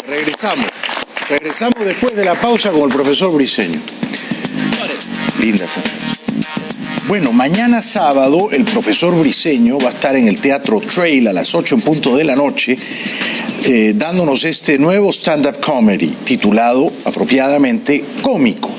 Regresamos después de la pausa con el profesor Briceño. Linda esa frase. Bueno, mañana sábado el profesor Briceño va a estar en el Teatro Trail a las 8 en punto de la noche, dándonos este nuevo stand-up comedy titulado apropiadamente Cómico.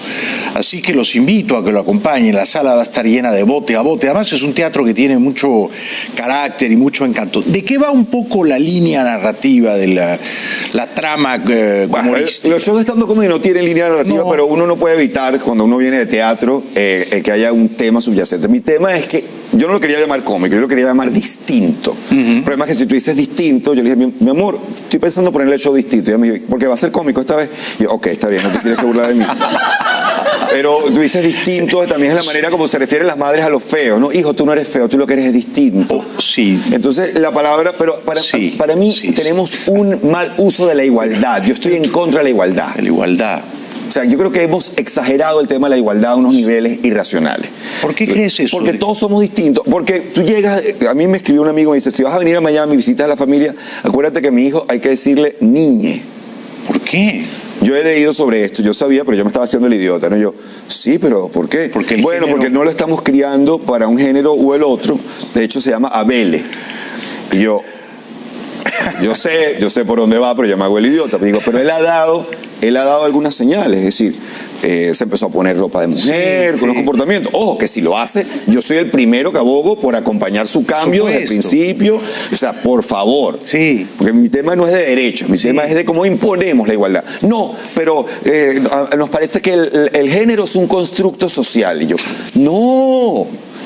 Así que los invito a que lo acompañen. La sala va a estar llena de bote a bote. Además es un teatro que tiene mucho carácter y mucho encanto. ¿De qué va un poco la línea narrativa de la trama humorística? Los shows de stand-up comedy no tienen línea narrativa, pero uno no puede evitar, cuando uno viene de teatro, que haya un tema subyacente. Mi tema es que yo no lo quería llamar cómico, yo lo quería llamar distinto. El problema es que si tú dices distinto, yo le dije, mi amor, estoy pensando ponerle el show distinto. Y ella me dijo, porque va a ser cómico esta vez. Y yo, ok, está bien, no te tienes que burlar de mí. Pero tú dices distinto, también es la manera como se refieren las madres a los feos, ¿no? Hijo, tú no eres feo, tú lo que eres es distinto. Sí. Entonces, la palabra, pero para mí tenemos un mal uso de la igualdad. Yo estoy en contra de la igualdad. La igualdad. O sea, yo creo que hemos exagerado el tema de la igualdad a unos niveles irracionales. ¿Por qué crees eso? Porque todos somos distintos. Porque tú llegas, a mí me escribió un amigo y me dice, si vas a venir a Miami, visitas a la familia, acuérdate que a mi hijo hay que decirle niñe. ¿Por qué? Yo he leído sobre esto, yo sabía, pero yo me estaba haciendo el idiota, ¿no? Yo, sí, pero ¿por qué? Porque porque no lo estamos criando para un género o el otro. De hecho, se llama Abele. Y yo sé por dónde va, pero yo me hago el idiota. Digo, pero él ha dado algunas señales, es decir, se empezó a poner ropa de mujer, con los comportamientos. Ojo, que si lo hace, yo soy el primero que abogo por acompañar su cambio desde el principio. O sea, por favor. Sí. Porque mi tema no es de derechos, mi tema es de cómo imponemos la igualdad. No, pero nos parece que el género es un constructo social. Y yo,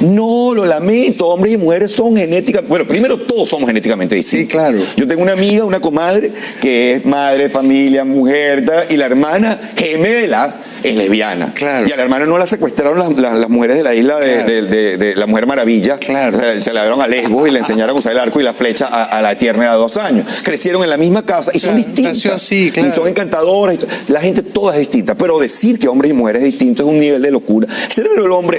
no, lo lamento, hombres y mujeres son genéticamente... Bueno, primero todos somos genéticamente distintos. Sí, claro. Yo tengo una amiga, una comadre, que es madre, familia, mujer, y la hermana gemela es lesbiana. Claro. Y a la hermana no la secuestraron las mujeres de la isla de la Mujer Maravilla. Claro. O sea, se la dieron a Lesbos y le enseñaron a usar el arco y la flecha a la tierna de 2 años. Crecieron en la misma casa y son distintas. Nació así, claro. Y son encantadoras. La gente toda es distinta. Pero decir que hombres y mujeres es distinto es un nivel de locura. El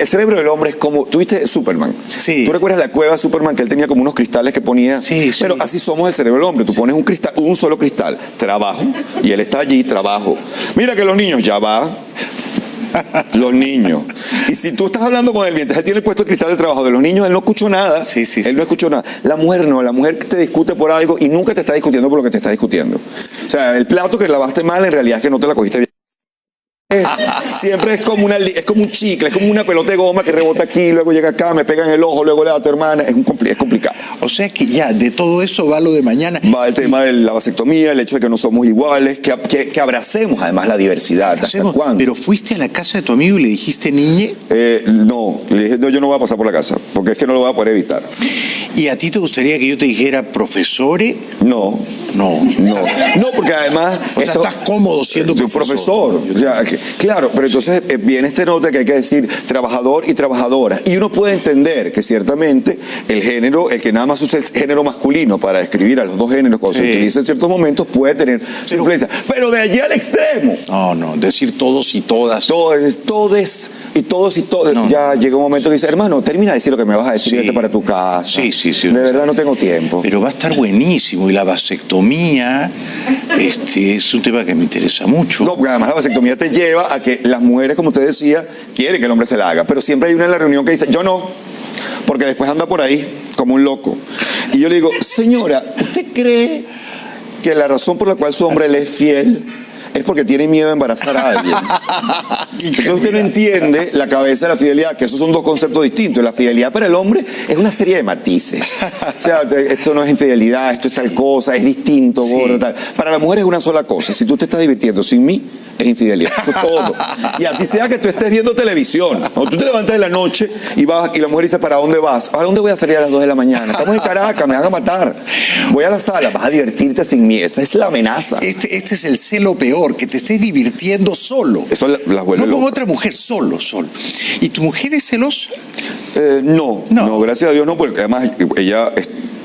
cerebro del hombre es como... ¿Tú viste Superman? Sí. ¿Tú recuerdas la cueva de Superman que él tenía como unos cristales que ponía? Sí. Pero así somos el cerebro del hombre. Tú pones un solo cristal, trabajo, y él está allí, trabajo. Mira que los niños, ya va. Los niños. Y si tú estás hablando con él mientras él tiene puesto el cristal de trabajo de los niños, él no escuchó nada. Él no escuchó nada. La mujer no, la mujer te discute por algo y nunca te está discutiendo por lo que te está discutiendo. O sea, el plato que lavaste mal en realidad es que no te la cogiste bien. Siempre es como un chicle, es como una pelota de goma que rebota aquí, luego llega acá, me pega en el ojo, luego le da a tu hermana, es complicado. O sea que ya, de todo eso va lo de mañana. Va el tema de la vasectomía, el hecho de que no somos iguales, que abracemos además la diversidad. Pero fuiste a la casa de tu amigo y le dijiste niñe. No, le dije, no, yo no voy a pasar por la casa, porque es que no lo voy a poder evitar. ¿Y a ti te gustaría que yo te dijera profesore? No, porque además... O sea, estás cómodo siendo profesor. O sea, claro, pero entonces viene este nota que hay que decir trabajador y trabajadora. Y uno puede entender que ciertamente el género, el que nada más usa el género masculino para describir a los dos géneros cuando se utiliza en ciertos momentos, puede tener su influencia. Pero de allí al extremo. No, decir todos y todas. Todes y todos y todas. No. Ya llega un momento que dice, hermano, termina de decir lo que me vas a decir, vete para tu casa. Sí. De verdad no tengo tiempo. Pero va a estar buenísimo. Y la vasectomía es un tema que me interesa mucho. No, porque además la vasectomía te lleva a que las mujeres, como usted decía, quieren que el hombre se la haga. Pero siempre hay una en la reunión que dice, yo no. Porque después anda por ahí como un loco. Y yo le digo, señora, ¿usted cree que la razón por la cual su hombre le es fiel es porque tiene miedo de embarazar a alguien? Entonces usted no entiende la cabeza de la fidelidad, que esos son dos conceptos distintos. La fidelidad para el hombre es una serie de matices. O sea, esto no es infidelidad, esto es tal cosa, es distinto, gordo, tal. Para la mujer es una sola cosa. Si tú te estás divirtiendo sin mí, es infidelidad. Eso es todo. Y así sea que tú estés viendo televisión, o tú te levantas en la noche y vas y la mujer dice, ¿para dónde vas? ¿A dónde voy a salir a las 2 de la mañana? Estamos en Caracas, me van a matar. Voy a la sala, vas a divertirte sin mí. Esa es la amenaza. Este es el celo peor, que te estés divirtiendo solo. Eso las vuelve no con otra mujer, solo. ¿Y tu mujer es celosa? No, gracias a Dios no, porque además ella...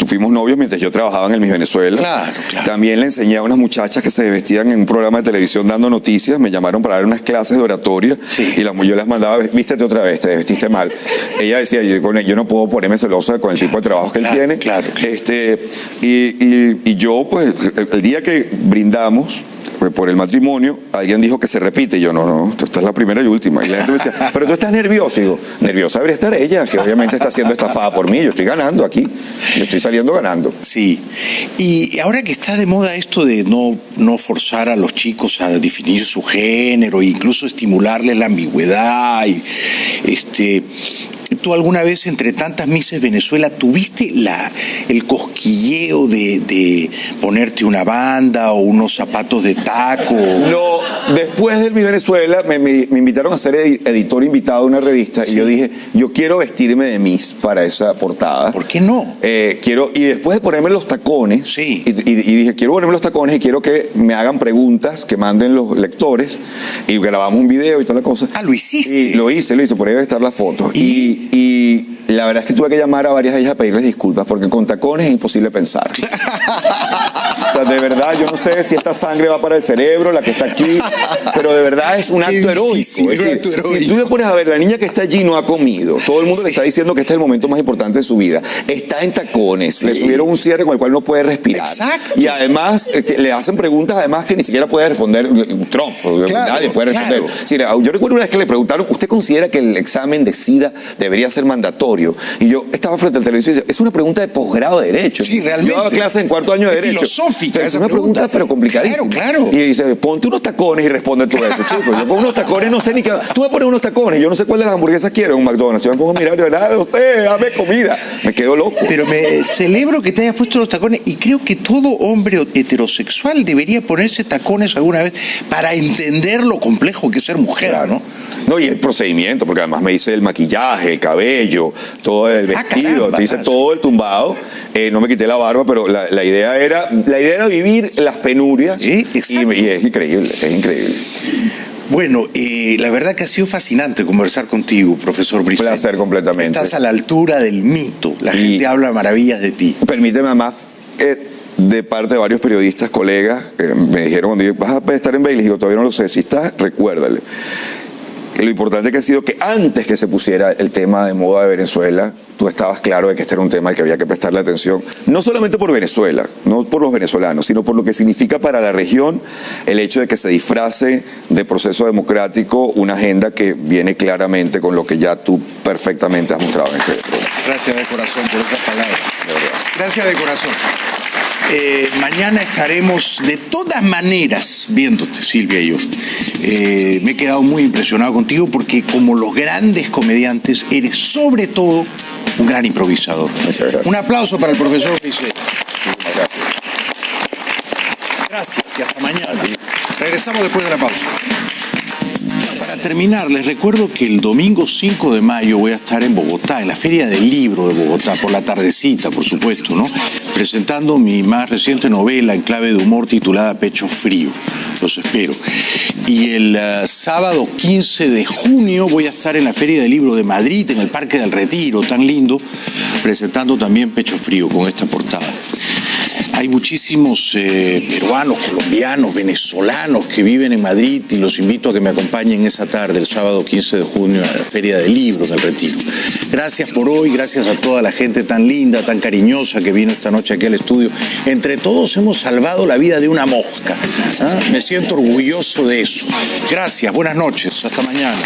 Fuimos novios mientras yo trabajaba en el Miss Venezuela. Claro. También le enseñé a unas muchachas que se vestían en un programa de televisión dando noticias. Me llamaron para dar unas clases de oratoria. Y yo les mandaba, vístete otra vez, te vestiste mal. Ella decía, yo no puedo ponerme celosa con el tipo de trabajo que él tiene. Claro. Y yo, pues, el día que brindamos por el matrimonio, alguien dijo que se repite. Y yo, no, esta es la primera y última. Y la gente me decía, pero tú estás nervioso. Y digo, nerviosa debería estar ella, que obviamente está siendo estafada por mí. Yo estoy ganando aquí. Yo estoy saliendo ganando. Sí. Y ahora que está de moda esto de no forzar a los chicos a definir su género, incluso estimularles la ambigüedad, ¿tú alguna vez entre tantas Misses Venezuela tuviste el cosquilleo de ponerte una banda o unos zapatos de taco? No, después del Miss Venezuela me invitaron a ser editor invitado de una revista y yo dije, yo quiero vestirme de Miss para esa portada. ¿Por qué no? Y después de ponerme los tacones, y dije, quiero ponerme los tacones y quiero que me hagan preguntas que manden los lectores y grabamos un video y toda la cosa. ¿Lo hiciste? Y lo hice, por ahí debe estar la foto. Y la verdad es que tuve que llamar a varias de ellas a pedirles disculpas porque con tacones es imposible pensar. O sea, de verdad, yo no sé si esta sangre va para el cerebro, la que está aquí, pero de verdad es un acto heroico. Si tú le pones a ver, la niña que está allí no ha comido, todo el mundo le está diciendo que este es el momento más importante de su vida, está en tacones, le subieron un cierre con el cual no puede respirar. Exacto. Y además le hacen preguntas además que ni siquiera puede responder Trump, nadie puede responder. Sí, yo recuerdo una vez que le preguntaron, ¿usted considera que el examen de SIDA debería ser mandatorio? Y yo estaba frente al televisor y decía, es una pregunta de posgrado de Derecho. Sí, realmente. Yo daba clases en cuarto año de Derecho. Filosófica. Es una pregunta, pero complicadísima. Claro. Y dice, ponte unos tacones y responde todo eso, chicos. Yo con unos tacones no sé ni qué. Tú me pones unos tacones, yo no sé cuál de las hamburguesas quiero en un McDonald's. Yo me pongo a mirar y digo, nada, usted, dame comida. Me quedo loco. Pero me celebro que te hayas puesto los tacones y creo que todo hombre heterosexual debería ponerse tacones alguna vez para entender lo complejo que es ser mujer, ¿no? No, y el procedimiento, porque además me hice el maquillaje, el cabello, todo el vestido, te hice todo el tumbado. No me quité la barba, pero la idea era vivir las penurias. Sí, exacto. Y es increíble, es increíble. Bueno, la verdad que ha sido fascinante conversar contigo, profesor Briceño. Un placer completamente. Estás a la altura del mito. La gente habla maravillas de ti. Permíteme, además, de parte de varios periodistas, colegas, me dijeron, cuando yo, ¿vas a estar en Bailey? Digo, todavía no lo sé. Si estás, recuérdale lo importante que ha sido que antes que se pusiera el tema de moda de Venezuela, tú estabas claro de que este era un tema al que había que prestarle atención, no solamente por Venezuela, no por los venezolanos, sino por lo que significa para la región el hecho de que se disfrace de proceso democrático una agenda que viene claramente con lo que ya tú perfectamente has mostrado en este programa. Gracias de corazón por esas palabras. Gracias de corazón. Mañana estaremos de todas maneras viéndote, Silvia y yo. Me he quedado muy impresionado contigo porque como los grandes comediantes eres sobre todo un gran improvisador. Un aplauso para el profesor Briceño. Gracias y hasta mañana. Regresamos después de la pausa. Para terminar, les recuerdo que el domingo 5 de mayo voy a estar en Bogotá, en la Feria del Libro de Bogotá, por la tardecita, por supuesto, ¿no? Presentando mi más reciente novela en clave de humor titulada Pecho Frío. Los espero. Y el sábado 15 de junio voy a estar en la Feria del Libro de Madrid, en el Parque del Retiro, tan lindo, presentando también Pecho Frío con esta portada. Hay muchísimos peruanos, colombianos, venezolanos que viven en Madrid y los invito a que me acompañen esa tarde, el sábado 15 de junio, a la Feria del Libro del Retiro. Gracias por hoy, gracias a toda la gente tan linda, tan cariñosa que vino esta noche aquí al estudio. Entre todos hemos salvado la vida de una mosca. Me siento orgulloso de eso. Gracias, buenas noches, hasta mañana.